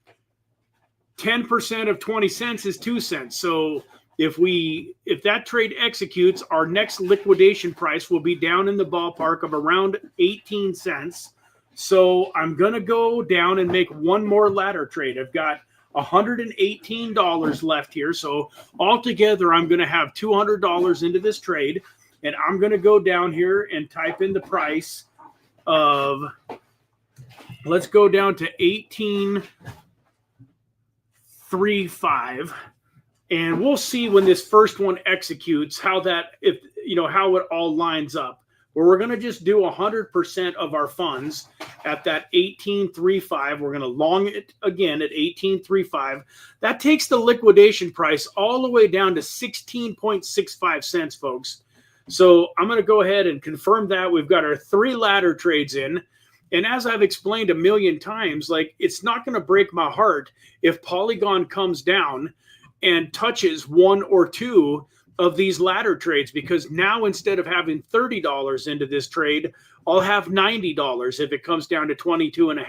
10% of 20 cents is 2 cents. So if that trade executes, our next liquidation price will be down in the ballpark of around 18 cents. So I'm going to go down and make one more ladder trade. I've got $118 left here. So altogether, I'm going to have $200 into this trade. And I'm going to go down here and type in the price of, let's go down to 18.35. And we'll see when this first one executes how that, if you know, how it all lines up. Where we're going to just do 100% of our funds at that 18.35. We're going to long it again at 18.35. That takes the liquidation price all the way down to 16.65 cents, folks. So I'm going to go ahead and confirm that. We've got our 3 ladder trades in. And as I've explained a million times, like, it's not going to break my heart if Polygon comes down and touches 1 or 2 of these ladder trades, because now instead of having $30 into this trade, I'll have $90 if it comes down to 22.5.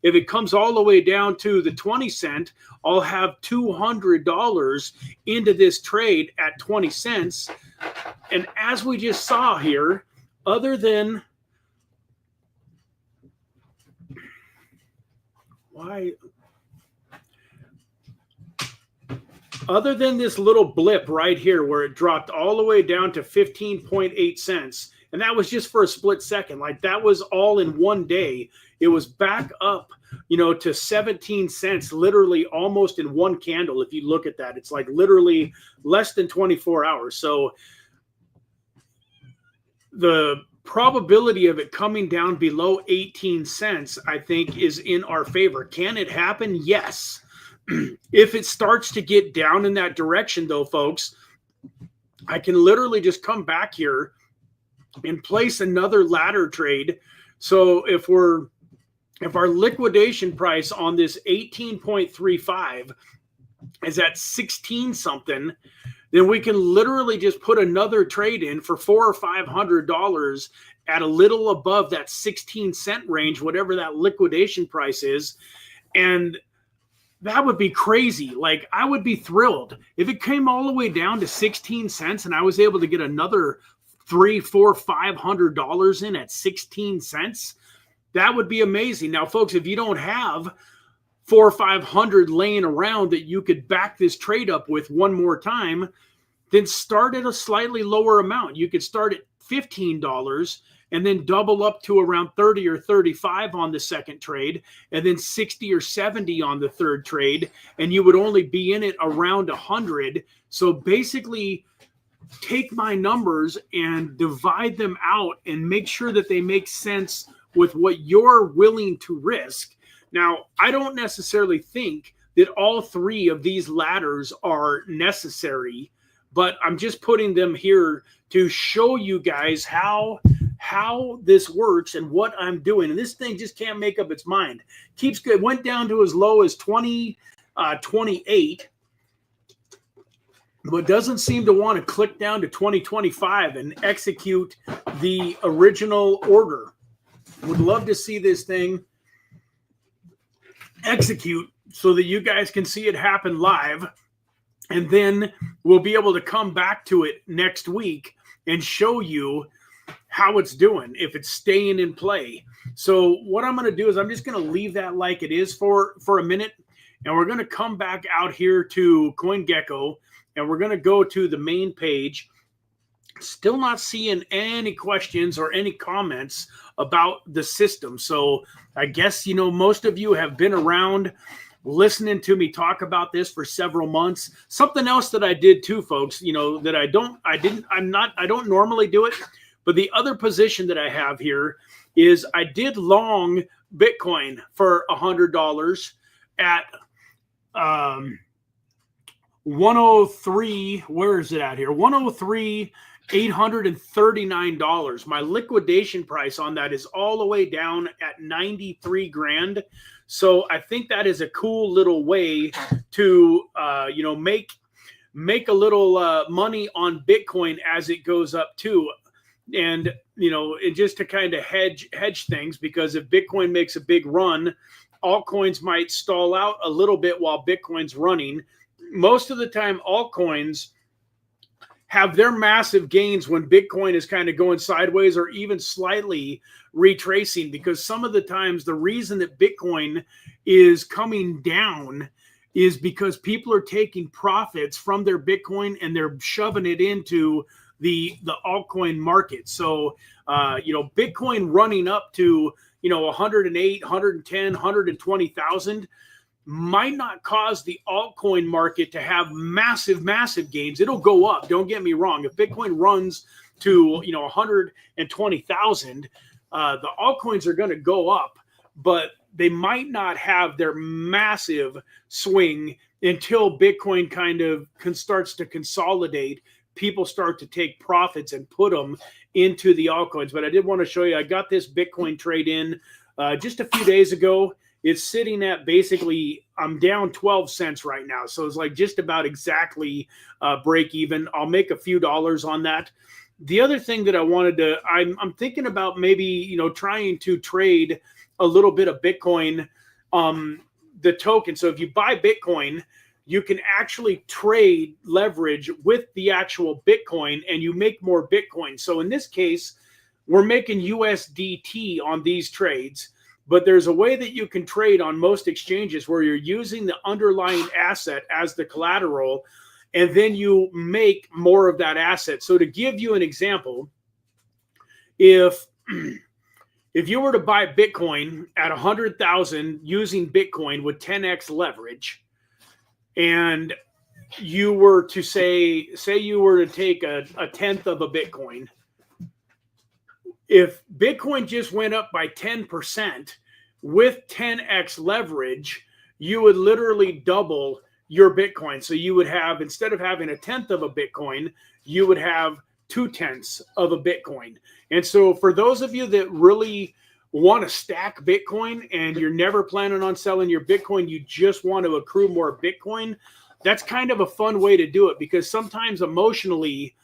If it comes all the way down to the 20 cent, I'll have $200 into this trade at 20 cents. And as we just saw here, other than other than this little blip right here where it dropped all the way down to 15.8 cents, and that was just for a split second, like that was all in one day. It was back up, you know, to 17 cents, literally almost in one candle. If you look at that, it's like literally less than 24 hours. So the probability of it coming down below 18 cents, I think, is in our favor. Can it happen? Yes. If it starts to get down in that direction, though, folks, I can literally just come back here and place another ladder trade. So if our liquidation price on this 18.35 is at 16 something, then we can literally just put another trade in for $400 or $500 at a little above that 16 cent range, whatever that liquidation price is. And that would be crazy. Like, I would be thrilled if it came all the way down to 16 cents and I was able to get another $300, $400, $500 in at 16 cents. That would be amazing. Now, folks, if you don't have $400 or $500 laying around that you could back this trade up with one more time, then start at a slightly lower amount. You could start at $15 and then double up to around 30 or 35 on the second trade, and then 60 or 70 on the third trade, and you would only be in it around 100. So basically, take my numbers and divide them out and make sure that they make sense with what you're willing to risk. Now, I don't necessarily think that all 3 of these ladders are necessary, but I'm just putting them here to show you guys how this works and what I'm doing. And this thing just can't make up its mind. Keeps good. Went down to as low as 2028, but doesn't seem to want to click down to 2025 and execute the original order. Would love to see this thing execute so that you guys can see it happen live. And then we'll be able to come back to it next week and show you how it's doing, if it's staying in play. So what I'm going to do is I'm just going to leave that like it is for a minute. And we're going to come back out here to CoinGecko, and we're going to go to the main page. Still not seeing any questions or any comments about the system. So I guess, you know, most of you have been around listening to me talk about this for several months. Something else that I did too, folks, you know, that I don't normally do it, but the other position that I have here is I did long Bitcoin for $100 at 103. Where is it at here? 103. $839. My liquidation price on that is all the way down at 93 grand. So I think that is a cool little way to, you know, make a little money on Bitcoin as it goes up too. And, you know, it just to kind of hedge things, because if Bitcoin makes a big run, altcoins might stall out a little bit while Bitcoin's running. Most of the time, altcoins have their massive gains when Bitcoin is kind of going sideways or even slightly retracing, because some of the times the reason that Bitcoin is coming down is because people are taking profits from their Bitcoin and they're shoving it into the altcoin market. So, Bitcoin running up to, 108, 110, 120,000 might not cause the altcoin market to have massive, massive gains. It'll go up. Don't get me wrong. If Bitcoin runs to, 120,000, the altcoins are going to go up, but they might not have their massive swing until Bitcoin kind of starts to consolidate. People start to take profits and put them into the altcoins. But I did want to show you, I got this Bitcoin trade in just a few days ago. It's sitting at basically, I'm down 12 cents right now. So it's like just about exactly break even. I'll make a few dollars on that. The other thing that I wanted to, I'm thinking about maybe, trying to trade a little bit of Bitcoin, the token. So if you buy Bitcoin, you can actually trade leverage with the actual Bitcoin and you make more Bitcoin. So in this case, we're making USDT on these trades, but there's a way that you can trade on most exchanges where you're using the underlying asset as the collateral, and then you make more of that asset. So to give you an example, if you were to buy Bitcoin at 100,000 using Bitcoin with 10x leverage, and you were to say you were to take a tenth of a Bitcoin, if Bitcoin just went up by 10% with 10x leverage, you would literally double your Bitcoin. So you would have, instead of having a tenth of a Bitcoin, you would have 2/10 of a Bitcoin. And so for those of you that really want to stack Bitcoin and you're never planning on selling your Bitcoin, you just want to accrue more Bitcoin, that's kind of a fun way to do it, because sometimes emotionally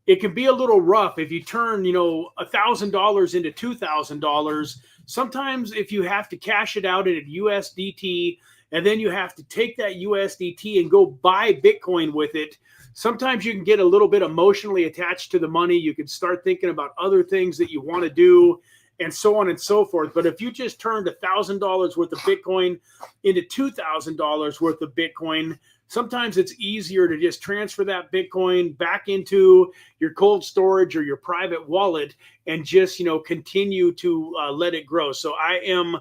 it can be a little rough if you turn, $1,000 into $2,000. Sometimes if you have to cash it out in USDT and then you have to take that USDT and go buy Bitcoin with it, sometimes you can get a little bit emotionally attached to the money. You can start thinking about other things that you want to do and so on and so forth. But if you just turned $1,000 worth of Bitcoin into $2,000 worth of Bitcoin, sometimes it's easier to just transfer that Bitcoin back into your cold storage or your private wallet and just, continue to let it grow. So I am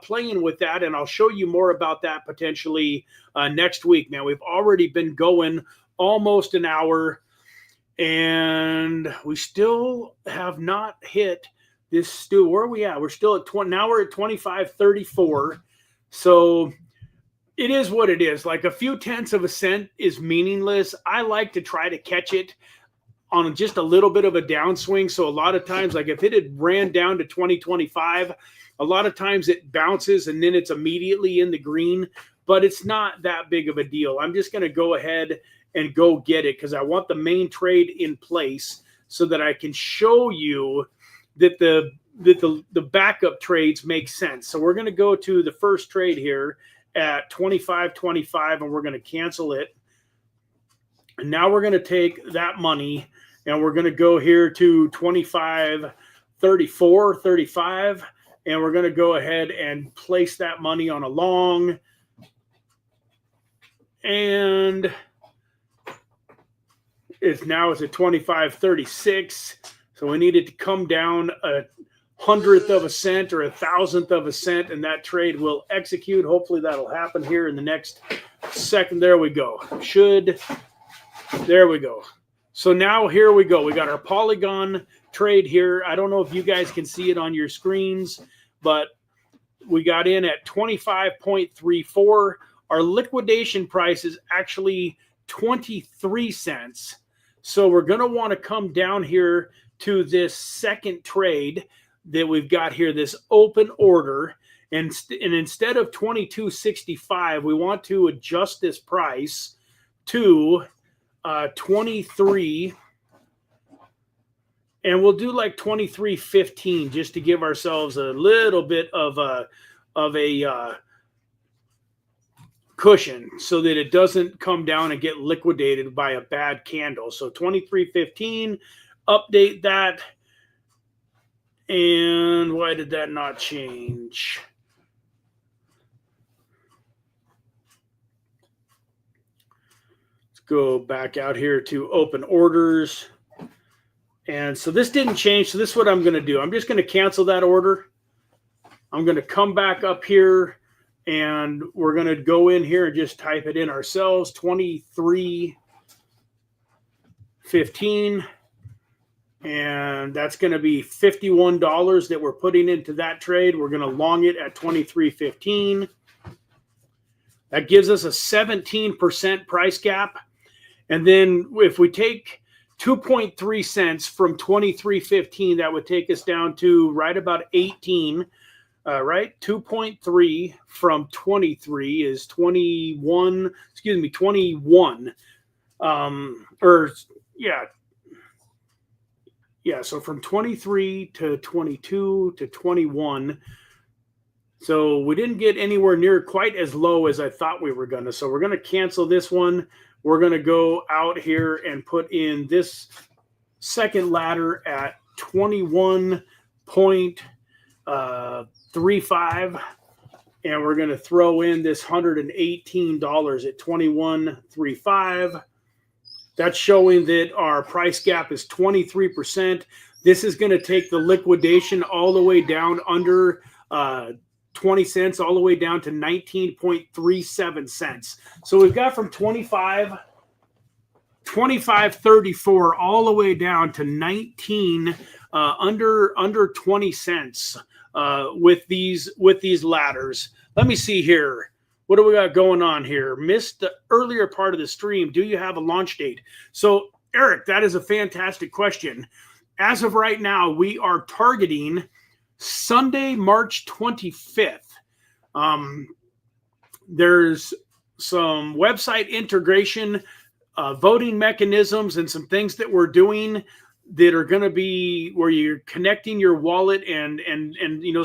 playing with that, and I'll show you more about that potentially next week. Now, we've already been going almost an hour, and we still have not hit this. Where are we at? We're still at 20. Now we're at 25.34. So it is what it is. Like a few tenths of a cent is meaningless. I like to try to catch it on just a little bit of a downswing. So a lot of times, like if it had ran down to 20.25, a lot of times it bounces and then it's immediately in the green, but it's not that big of a deal. I'm just going to go ahead and go get it because I want the main trade in place so that I can show you that the backup trades make sense. So we're going to go to the first trade here at 25.25, and we're going to cancel it. And now we're going to take that money and we're going to go here to 25.34.35, and we're going to go ahead and place that money on a long. And it's now it's at 25.36. So we need it to come down a 100th of a cent or a 1,000th of a cent, and that trade will execute. Hopefully that'll happen here in the next second. There we go. There we go. So now here we go. We got our Polygon trade here. I don't know if you guys can see it on your screens, but we got in at 25.34. Our liquidation price is actually 23 cents. So we're going to want to come down here to this second trade that we've got here, this open order. And instead of 22.65, we want to adjust this price to 23. And we'll do like 23.15 just to give ourselves a little bit of a cushion so that it doesn't come down and get liquidated by a bad candle. So 23.15, update that. And why did that not change? go back out here to open orders. And so this didn't change. So this is what I'm going to do. I'm just going to cancel that order. I'm going to come back up here and we're going to go in here and just type it in ourselves, 23.15. And that's going to be $51 that we're putting into that trade. We're going to long it at 23.15. That gives us a 17% price gap. And then if we take 2.3 cents from 23.15, that would take us down to right about 18. Right? 2.3 from 23 is 21. Excuse me, 21. So from 23 to 22 to 21. So we didn't get anywhere near quite as low as I thought we were going to. So we're going to cancel this one. We're going to go out here and put in this second ladder at 21.35. And we're going to throw in this $118 at 21.35. That's showing that our price gap is 23%. This is going to take the liquidation all the way down under 20 cents, all the way down to 19.37 cents. So we've got from 25.34 all the way down to 19 under 20 cents with these ladders. Let me see here. What do we got going on here? Missed the earlier part of the stream. Do you have a launch date? So, Eric, that is a fantastic question. As of right now, we are targeting Sunday, March 25th. There's some website integration, voting mechanisms, and some things that we're doing that are going to be where you're connecting your wallet and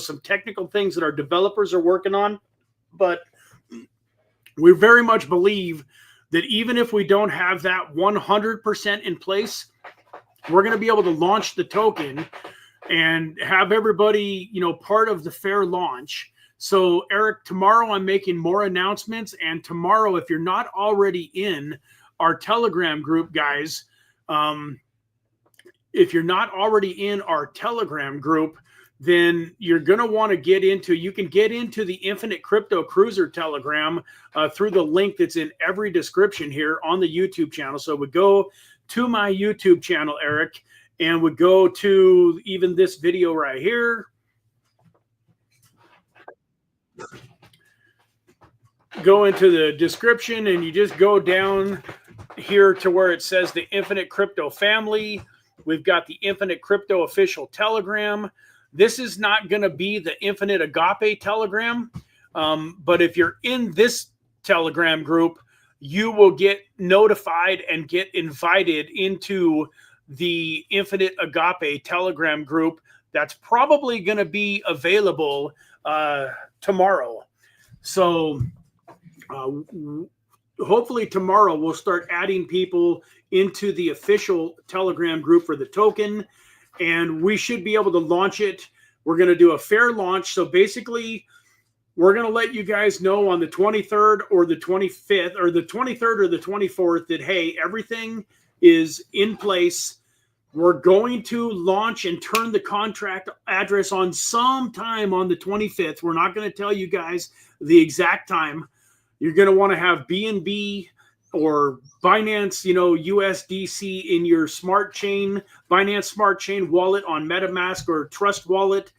some technical things that our developers are working on. But we very much believe that even if we don't have that 100% in place, we're going to be able to launch the token and have everybody, part of the fair launch. So, Eric, tomorrow I'm making more announcements. And tomorrow, if you're not already in our Telegram group, guys, if you're not already in our Telegram group, then you're going to want to you can get into the Infinite Crypto Cruiser Telegram through the link that's in every description here on the YouTube channel. So we go to my YouTube channel, Eric, and we go to even this video right here. Go into the description and you just go down here to where it says the Infinite Crypto family. We've got the Infinite Crypto official Telegram. This is not going to be the Infinite Agape Telegram, but if you're in this Telegram group, you will get notified and get invited into the Infinite Agape Telegram group. That's probably going to be available tomorrow. So hopefully tomorrow we'll start adding people into the official Telegram group for the token. And we should be able to launch it. We're going to do a fair launch. So basically, we're going to let you guys know on the 23rd or the 25th or the 23rd or the 24th that, hey, everything is in place. We're going to launch and turn the contract address on sometime on the 25th. We're not going to tell you guys the exact time. You're going to want to have BNB or Binance, USDC in your smart chain, Binance Smart Chain wallet on MetaMask or Trust Wallet.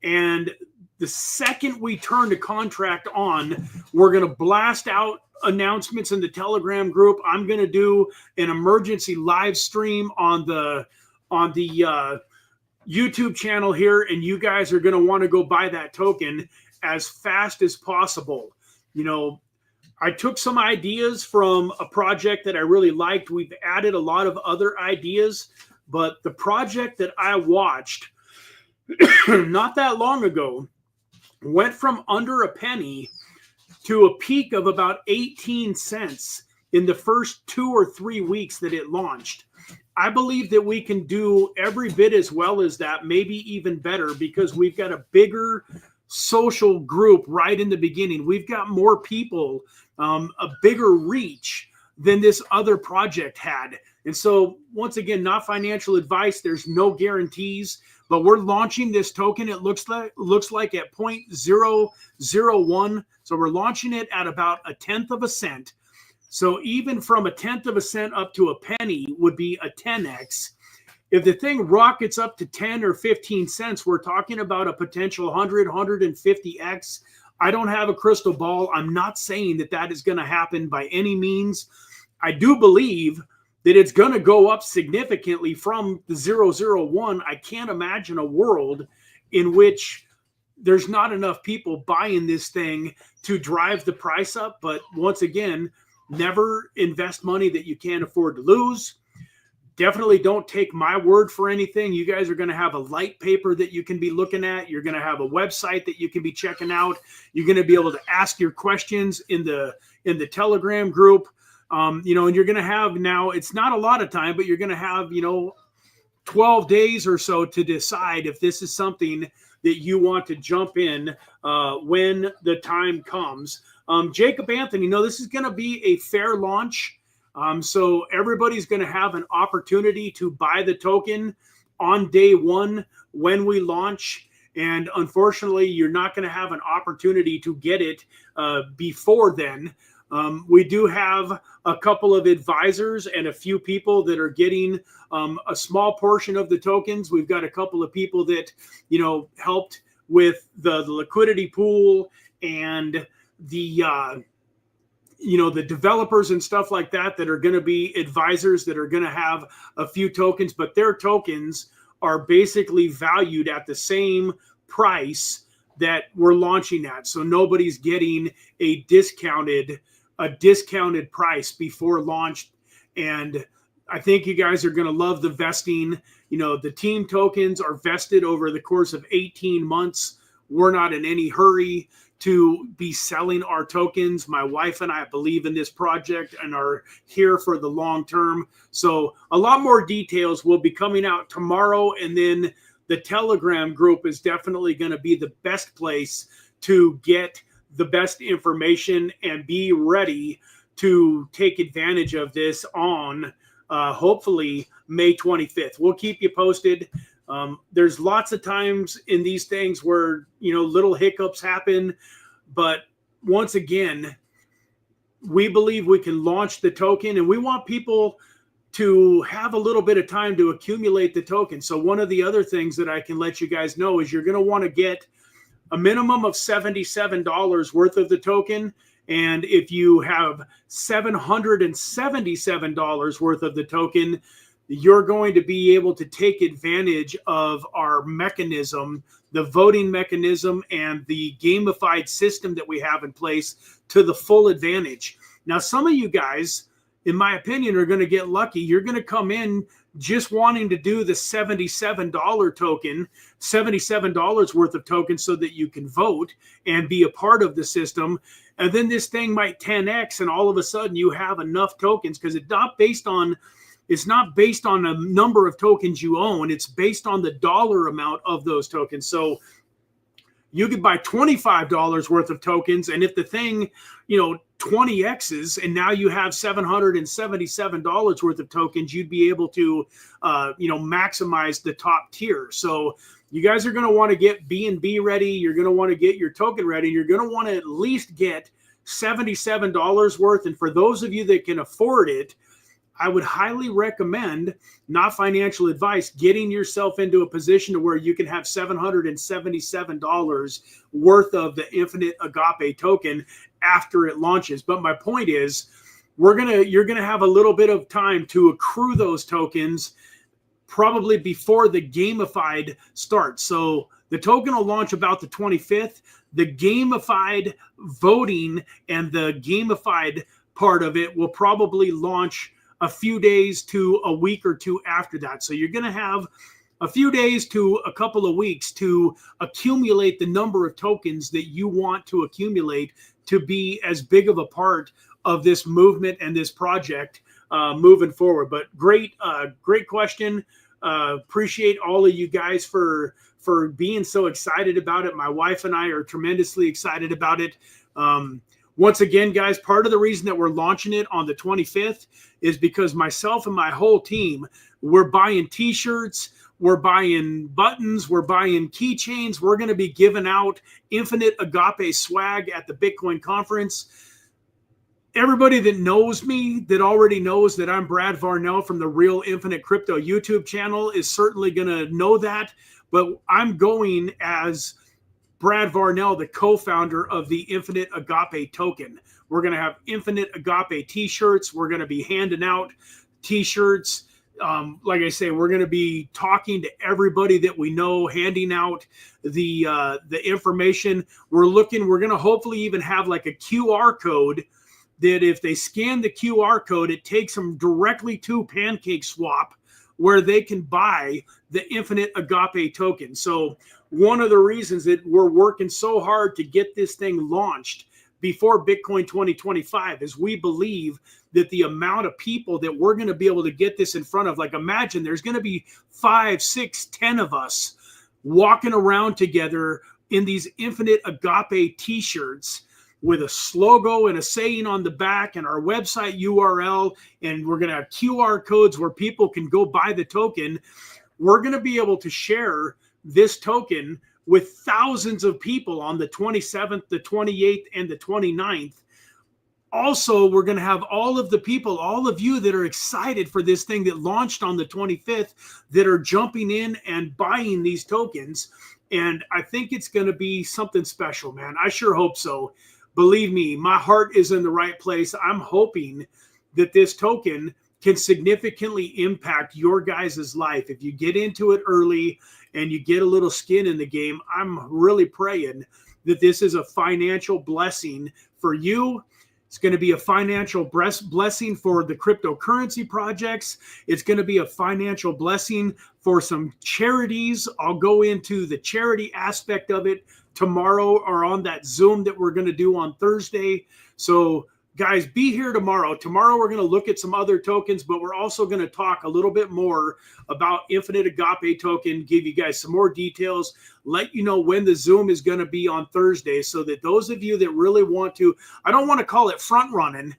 And the second we turn the contract on, we're going to blast out announcements in the Telegram group. I'm going to do an emergency live stream on the YouTube channel here, and you guys are going to want to go buy that token as fast as possible. I took some ideas from a project that I really liked. We've added a lot of other ideas, but the project that I watched not that long ago went from under a penny to a peak of about 18 cents in the first 2 or 3 weeks that it launched. I believe that we can do every bit as well as that, maybe even better, because we've got a bigger social group right in the beginning. We've got more people, a bigger reach than this other project had. And so once again, not financial advice. There's no guarantees, but we're launching this token. It looks like at 0.001. So we're launching it at about 1/10 of a cent. So even from 1/10 of a cent up to a penny would be a 10x. If the thing rockets up to 10 or 15 cents, we're talking about a potential 100, 150x. I don't have a crystal ball. I'm not saying that that is going to happen by any means. I do believe that it's going to go up significantly from the 001. I can't imagine a world in which there's not enough people buying this thing to drive the price up. But once again, never invest money that you can't afford to lose. Definitely don't take my word for anything. You guys are going to have a light paper that you can be looking at. You're going to have a website that you can be checking out. You're going to be able to ask your questions in the Telegram group. And you're going to have, now it's not a lot of time, but you're going to have, 12 days or so to decide if this is something that you want to jump in when the time comes. Jacob Anthony, this is going to be a fair launch. So everybody's going to have an opportunity to buy the token on day one when we launch. And unfortunately, you're not going to have an opportunity to get it before then. We do have a couple of advisors and a few people that are getting a small portion of the tokens. We've got a couple of people that, helped with the liquidity pool and the developers and stuff like that are going to be advisors that are going to have a few tokens, but their tokens are basically valued at the same price that we're launching at. So nobody's getting a discounted price before launch. And I think you guys are going to love the vesting. The team tokens are vested over the course of 18 months. We're not in any hurry to be selling our tokens. My wife and I believe in this project and are here for the long term. So a lot more details will be coming out tomorrow. And then the Telegram group is definitely going to be the best place to get the best information and be ready to take advantage of this on hopefully May 25th. We'll keep you posted. There's lots of times in these things where, little hiccups happen. But once again, we believe we can launch the token, and we want people to have a little bit of time to accumulate the token. So one of the other things that I can let you guys know is you're going to want to get a minimum of $77 worth of the token. And if you have $777 worth of the token, you're going to be able to take advantage of our mechanism, the voting mechanism, and the gamified system that we have in place to the full advantage. Now, some of you guys, in my opinion, are going to get lucky. You're going to come in just wanting to do the $77 token, $77 worth of tokens so that you can vote and be a part of the system. And then this thing might 10x, and all of a sudden you have enough tokens, because it's not based on a number of tokens you own. It's based on the dollar amount of those tokens. So you could buy $25 worth of tokens, and if the thing, 20x's, and now you have $777 worth of tokens, you'd be able to, maximize the top tier. So you guys are going to want to get B&B ready. You're going to want to get your token ready. You're going to want to at least get $77 worth. And for those of you that can afford it, I would highly recommend, not financial advice, getting yourself into a position to where you can have $777 worth of the Infinite Agape token after it launches. But my point is, you're gonna have a little bit of time to accrue those tokens, probably before the gamified starts. So the token will launch about the 25th. The gamified voting and the gamified part of it will probably launch a few days to a week or two after that. So you're going to have a few days to a couple of weeks to accumulate the number of tokens that you want to accumulate to be as big of a part of this movement and this project moving forward. But great question. Appreciate all of you guys for being so excited about it. My wife and I are tremendously excited about it. Once again, guys, part of the reason that we're launching it on the 25th is because myself and my whole team, we're buying t-shirts, we're buying buttons, we're buying keychains. We're going to be giving out infinite Agape swag at the Bitcoin conference. Everybody that knows me, that already knows that I'm Brad Varnell from the Real Infinite Crypto YouTube channel, is certainly going to know that. But I'm going as Brad Varnell, the co-founder of the Infinite Agape token. We're going to have Infinite Agape t-shirts. We're going to be handing out t-shirts. Like I say, we're going to be talking to everybody that we know, handing out the information. We're going to hopefully even have like a QR code that if they scan the QR code, it takes them directly to PancakeSwap, where they can buy the Infinite Agape token. So one of the reasons that we're working so hard to get this thing launched before Bitcoin 2025 is we believe that the amount of people that we're going to be able to get this in front of, like imagine there's going to be 5, 6, 10 of us walking around together in these Infinite Agape t-shirts with a logo and a saying on the back and our website URL, and we're going to have QR codes where people can go buy the token. We're going to be able to share this token with thousands of people on the 27th, the 28th, and the 29th. Also, we're going to have all of the people, all of you that are excited for this thing that launched on the 25th, that are jumping in and buying these tokens. And I think it's going to be something special, man. I sure hope so. Believe me, my heart is in the right place. I'm hoping that this token can significantly impact your guys' life. If you get into it early and you get a little skin in the game, I'm really praying that this is a financial blessing for you. It's going to be a financial blessing for the cryptocurrency projects. It's going to be a financial blessing for some charities. I'll go into the charity aspect of it tomorrow or on that Zoom that we're going to do on Thursday. So guys, be here tomorrow. Tomorrow we're going to look at some other tokens, but we're also going to talk a little bit more about Infinite Agape token, give you guys some more details, let you know when the Zoom is going to be on Thursday, so that those of you that really want to, I don't want to call it front running.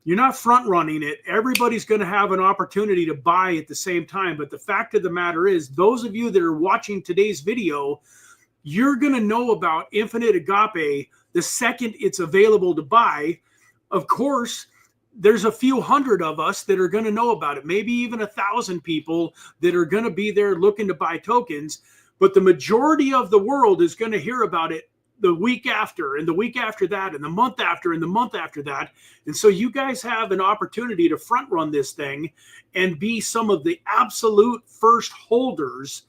You're not front running it. Everybody's going to have an opportunity to buy at the same time. But the fact of the matter is, those of you that are watching today's video, you're going to know about Infinite Agape the second it's available to buy. Of course, there's a few hundred of us that are going to know about it, maybe even 1,000 people that are going to be there looking to buy tokens. But the majority of the world is going to hear about it the week after, and the week after that, and the month after, and the month after that. And so you guys have an opportunity to front run this thing and be some of the absolute first holders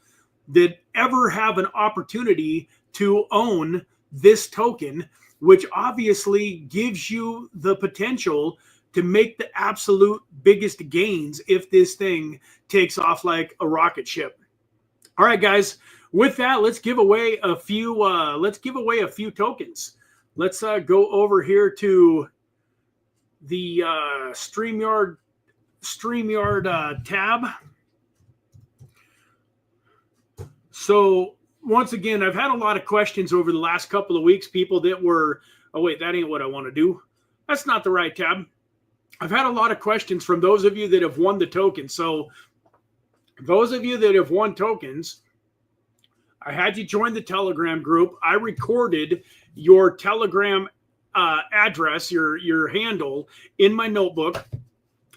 that ever have an opportunity to own this token, which obviously gives you the potential to make the absolute biggest gains if this thing takes off like a rocket ship. All right, guys, with that, let's give away a few tokens. Let's go over here to the StreamYard tab. So once again, I've had a lot of questions over the last couple of weeks. People that were, oh wait, that ain't what I want to do. That's not the right tab. I've had a lot of questions from those of you that have won the token. So those of you that have won tokens, I had you join the Telegram group. I recorded your Telegram address, your handle in my notebook.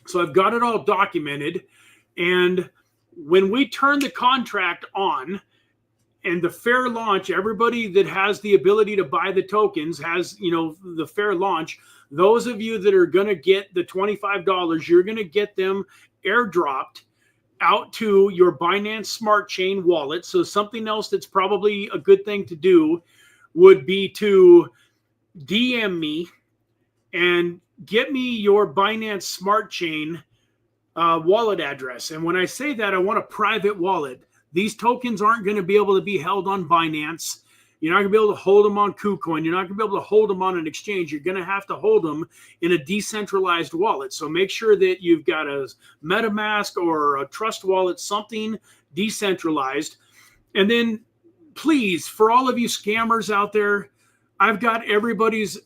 So I've got it all documented. And when we turn the contract on, and the fair launch, everybody that has the ability to buy the tokens has, the fair launch. Those of you that are going to get the $25, you're going to get them airdropped out to your Binance Smart Chain wallet. So something else that's probably a good thing to do would be to DM me and get me your Binance Smart Chain wallet address. And when I say that, I want a private wallet. These tokens aren't going to be able to be held on Binance. You're not going to be able to hold them on KuCoin. You're not going to be able to hold them on an exchange. You're going to have to hold them in a decentralized wallet. So make sure that you've got a MetaMask or a Trust wallet, something decentralized. And then please, for all of you scammers out there, I've got everybody's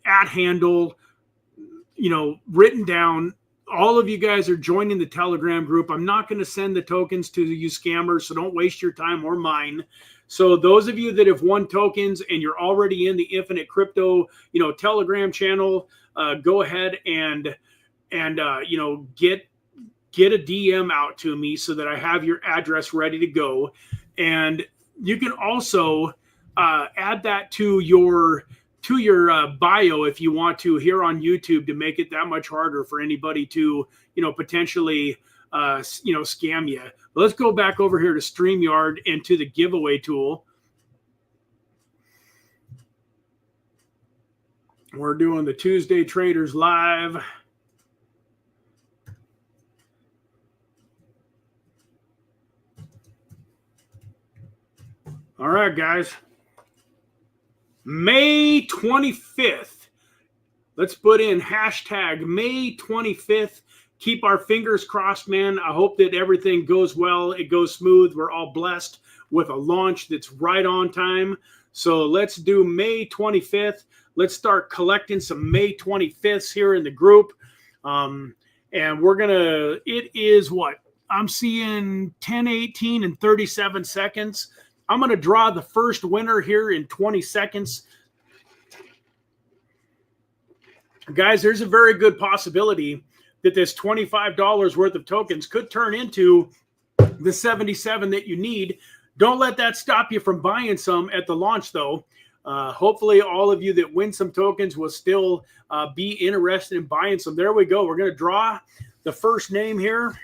@handle, written down. All of you guys are joining the Telegram group. I'm not going to send the tokens to you scammers, so don't waste your time or mine. So those of you that have won tokens and you're already in the Infinite Crypto, Telegram channel, go ahead and get a DM out to me so that I have your address ready to go. And you can also add that to your bio if you want to here on YouTube to make it that much harder for anybody to, potentially, scam you. But let's go back over here to StreamYard and to the giveaway tool. We're doing the Tuesday Traders Live. All right, guys. May 25th. Let's put in hashtag May 25th. Keep our fingers crossed, man. I hope that everything goes well. It goes smooth. We're all blessed with a launch that's right on time. So let's do May 25th. Let's start collecting some May 25ths here in the group. And we're going to, it is what? I'm seeing 10:18 and 37 seconds. I'm going to draw the first winner here in 20 seconds. Guys, there's a very good possibility that this $25 worth of tokens could turn into the 77 that you need. Don't let that stop you from buying some at the launch, though. Hopefully, all of you that win some tokens will still be interested in buying some. There we go. We're going to draw the first name here.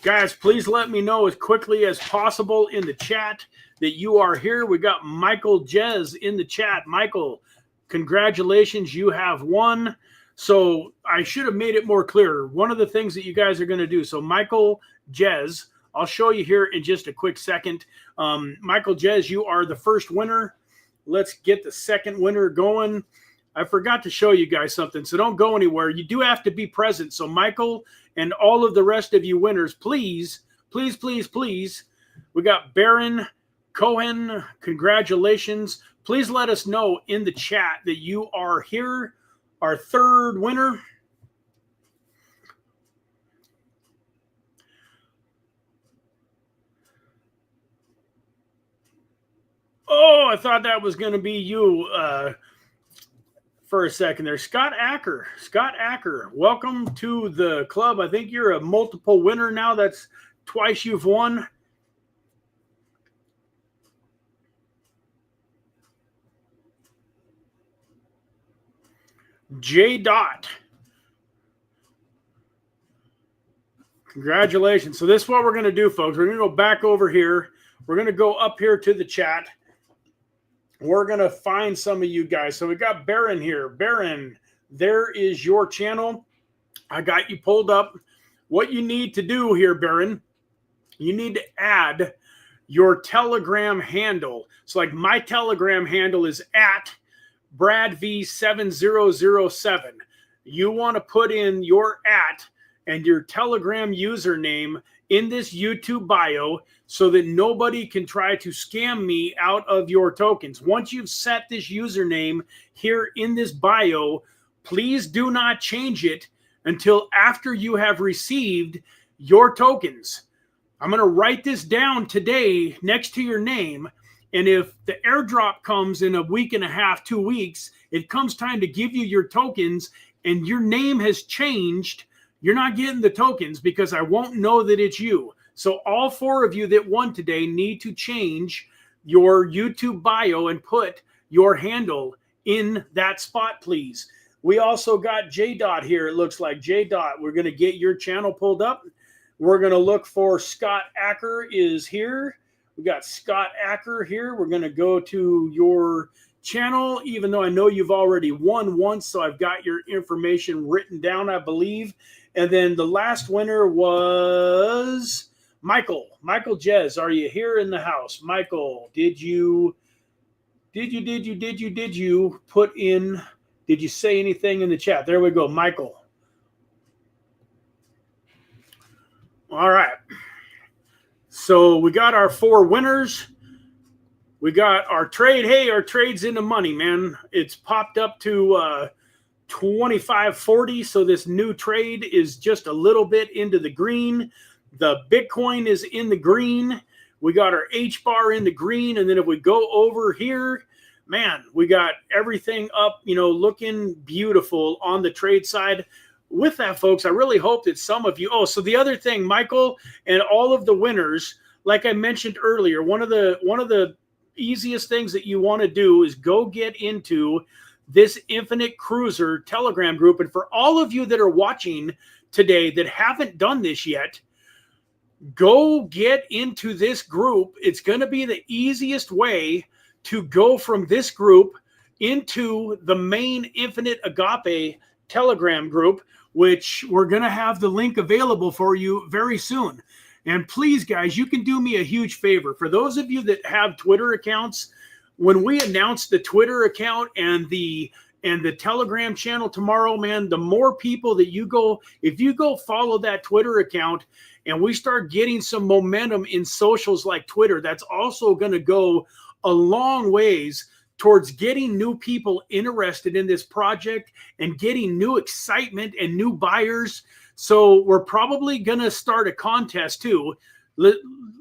Guys, please let me know as quickly as possible in the chat that you are here. We got Michael Jez in the chat. Michael, congratulations, you have won. So I should have made it more clear. One of the things that you guys are going to do. So Michael Jez, I'll show you here in just a quick second. Michael Jez, you are the first winner. Let's get the second winner going. I forgot to show you guys something, so don't go anywhere. You do have to be present. So Michael and all of the rest of you winners, please, please, please, please. We got Baron Cohen. Congratulations. Please let us know in the chat that you are here, our third winner. Oh, I thought that was going to be you for a second there. Scott Acker. Scott Acker, welcome to the club. I think you're a multiple winner now. That's twice you've won. J. Dot. Congratulations. So this is what we're going to do, folks. We're going to go back over here. We're going to go up here to the chat. We're going to find some of you guys. So we got Baron here. Baron, there is your channel. I got you pulled up. What you need to do here, Baron, you need to add your Telegram handle. So like my Telegram handle is @BradV7007. You want to put in your and your Telegram username in this YouTube bio so that nobody can try to scam me out of your tokens. Once you've set this username here in this bio, please do not change it until after you have received your tokens. I'm going to write this down today next to your name. And if the airdrop comes in a week and a half, 2 weeks, it comes time to give you your tokens and your name has changed, you're not getting the tokens because I won't know that it's you. So all 4 of you that won today need to change your YouTube bio and put your handle in that spot, please. We also got J. Dot here. It looks like J. Dot. We're going to get your channel pulled up. We're going to look for Scott Acker is here. We got Scott Acker here. We're going to go to your channel, even though I know you've already won once. So I've got your information written down, I believe. And then the last winner was Michael. Michael Jez, are you here in the house? Michael, did you put in, did you say anything in the chat? There we go, Michael. All right. So we got our 4 winners. We got our trade. Hey, our trade's in the money, man. It's popped up to 25.40. So this new trade is just a little bit into the green. The Bitcoin is in the green. We got our HBAR in the green. And then if we go over here, man, we got everything up, looking beautiful on the trade side. With that, folks, I really hope that some of you, so the other thing, Michael, and all of the winners, like I mentioned earlier, one of the easiest things that you want to do is go get into this Infinite Cruiser Telegram group. And for all of you that are watching today that haven't done this yet, go get into this group. It's going to be the easiest way to go from this group into the main Infinite Agape Telegram group, which we're going to have the link available for you very soon. And please, guys, you can do me a huge favor. For those of you that have Twitter accounts, when we announce the Twitter account and the Telegram channel tomorrow, man, the more people that you go, if you go follow that Twitter account and we start getting some momentum in socials like Twitter, that's also going to go a long ways towards getting new people interested in this project and getting new excitement and new buyers. So we're probably going to start a contest too.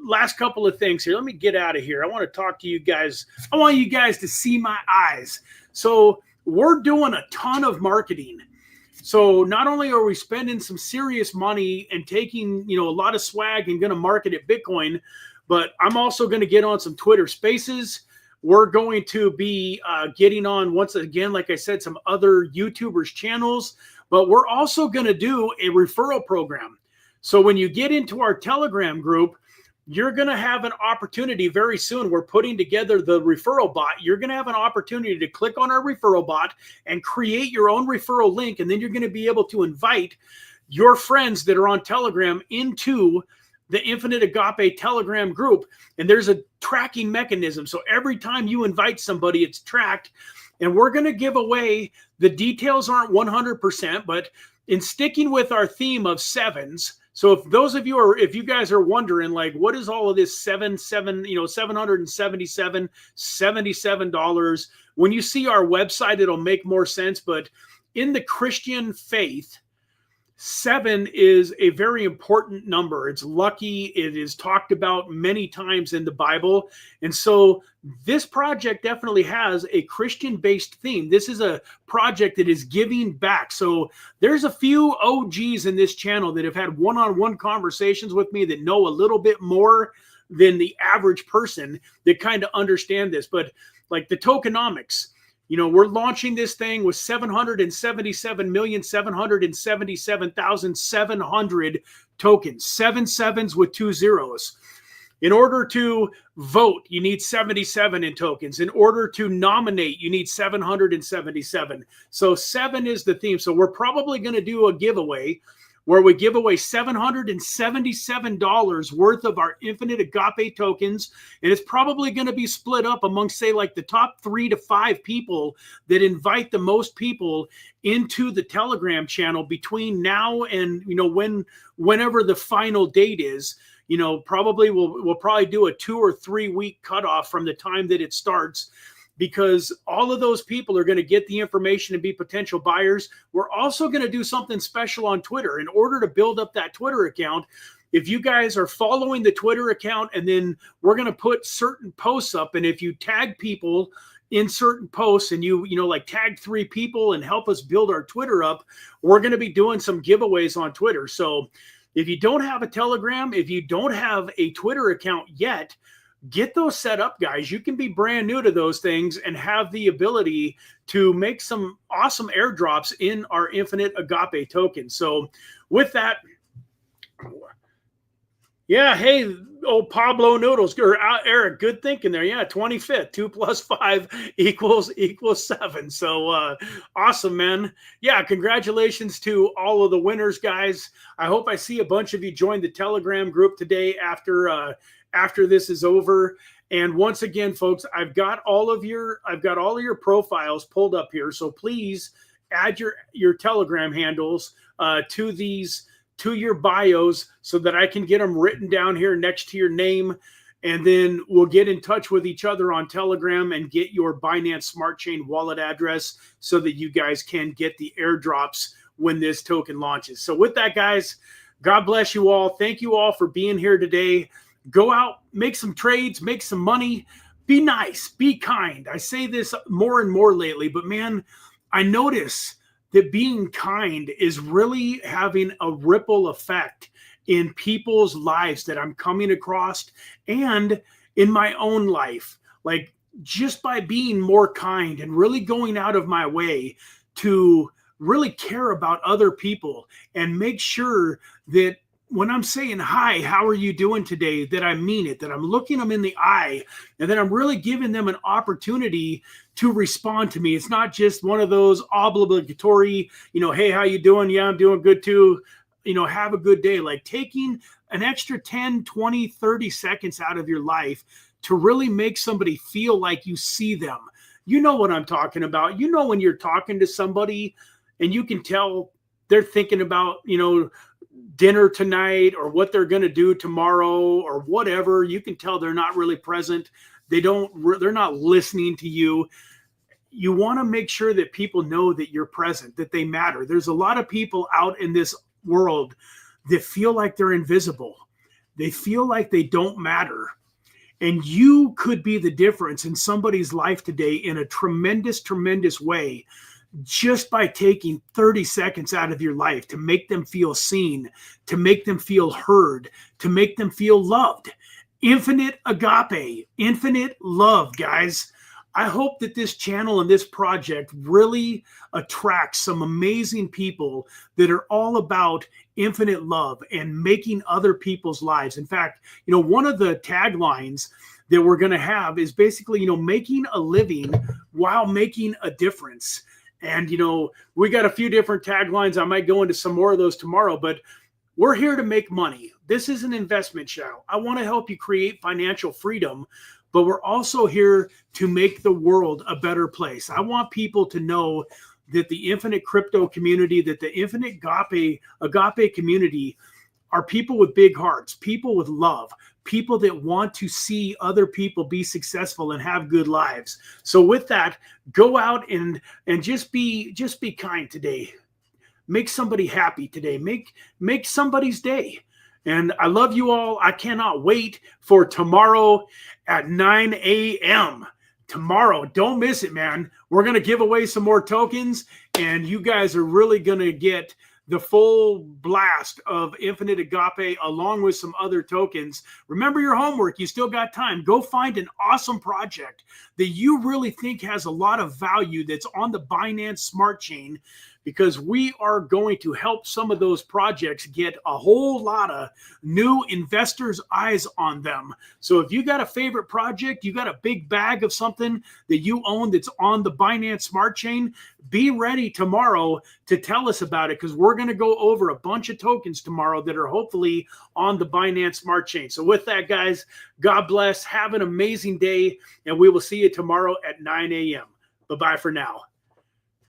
Last couple of things here. Let me get out of here. I want to talk to you guys. I want you guys to see my eyes. So we're doing a ton of marketing. So not only are we spending some serious money and taking, a lot of swag and going to market at Bitcoin, but I'm also going to get on some Twitter Spaces. We're going to be getting on, once again, like I said, some other YouTubers' channels, but we're also going to do a referral program. So when you get into our Telegram group, you're going to have an opportunity very soon. We're putting together the referral bot. You're going to have an opportunity to click on our referral bot and create your own referral link, and then you're going to be able to invite your friends that are on Telegram into the Infinite Agape Telegram group. And there's a tracking mechanism. So every time you invite somebody, it's tracked. And we're going to give away, the details aren't 100%, but in sticking with our theme of sevens. So if those of you are, if you guys are wondering, like, what is all of this $777, $77, when you see our website, it'll make more sense. But in the Christian faith, 7 is a very important number. It's lucky. It is talked about many times in the Bible. And so this project definitely has a Christian-based theme. This is a project that is giving back. So there's a few OGs in this channel that have had one-on-one conversations with me that know a little bit more than the average person that kind of understand this. But like the tokenomics, we're launching this thing with 777,777,700 tokens, 7 sevens with 2 zeros. In order to vote, you need 77 in tokens. In order to nominate, you need 777. So 7 is the theme. So we're probably going to do a giveaway where we give away $777 worth of our Infinite Agape tokens. And it's probably going to be split up amongst, say, like the top 3 to 5 people that invite the most people into the Telegram channel between now and, whenever the final date is. Probably we'll probably do a 2 or 3 week cutoff from the time that it starts, because all of those people are going to get the information and be potential buyers. We're also going to do something special on Twitter. In order to build up that Twitter account, if you guys are following the Twitter account, and then we're going to put certain posts up, and if you tag people in certain posts and you like tag 3 people and help us build our Twitter up, we're going to be doing some giveaways on Twitter. So if you don't have a Telegram, if you don't have a Twitter account yet, get those set up, guys. You can be brand new to those things and have the ability to make some awesome airdrops in our Infinite Agape token. So with that, yeah, hey, old Pablo Noodles, or Eric, good thinking there. Yeah, 25th, 2 + 5 = 7. So awesome, man. Yeah, congratulations to all of the winners, guys. I hope I see a bunch of you join the Telegram group today after this is over. And once again, folks, I've got all of your profiles pulled up here. So please add your Telegram handles to your bios so that I can get them written down here next to your name. And then we'll get in touch with each other on Telegram and get your Binance Smart Chain wallet address so that you guys can get the airdrops when this token launches. So with that, guys, God bless you all. Thank you all for being here today. Go out, make some trades, make some money. Be nice, be kind. I say this more and more lately, but man, I notice that being kind is really having a ripple effect in people's lives that I'm coming across and in my own life. Like just by being more kind and really going out of my way to really care about other people and make sure that when I'm saying, hi, how are you doing today, that I mean it, that I'm looking them in the eye, and then I'm really giving them an opportunity to respond to me. It's not just one of those obligatory, hey, how you doing? Yeah, I'm doing good too. Have a good day. Like taking an extra 10, 20, 30 seconds out of your life to really make somebody feel like you see them. You know what I'm talking about. When you're talking to somebody and you can tell they're thinking about, dinner tonight or what they're going to do tomorrow or whatever. You can tell they're not really present. They're not listening to you. You want to make sure that people know that you're present, that they matter. There's a lot of people out in this world that feel like they're invisible. They feel like they don't matter. And you could be the difference in somebody's life today in a tremendous, tremendous way, just by taking 30 seconds out of your life to make them feel seen, to make them feel heard, to make them feel loved. Infinite agape, infinite love, guys. I hope that this channel and this project really attracts some amazing people that are all about infinite love and making other people's lives. In fact, one of the taglines that we're going to have is basically, making a living while making a difference. And, we got a few different taglines. I might go into some more of those tomorrow, but we're here to make money. This is an investment channel. I want to help you create financial freedom, but we're also here to make the world a better place. I want people to know that the infinite crypto community, that the infinite Agape community are people with big hearts, people with love, people that want to see other people be successful and have good lives. So with that, go out and just be kind today. Make somebody happy today. Make somebody's day. And I love you all. I cannot wait for tomorrow at 9 a.m. Tomorrow, don't miss it, man. We're going to give away some more tokens, and you guys are really going to get the full blast of Infinite Agape along with some other tokens. Remember your homework. You still got time. Go find an awesome project that you really think has a lot of value that's on the Binance Smart Chain, because we are going to help some of those projects get a whole lot of new investors' eyes on them. So if you got a favorite project, you got a big bag of something that you own that's on the Binance Smart Chain, be ready tomorrow to tell us about it, because we're going to go over a bunch of tokens tomorrow that are hopefully on the Binance Smart Chain. So with that, guys, God bless. Have an amazing day, and we will see you tomorrow at 9 a.m. Bye-bye for now.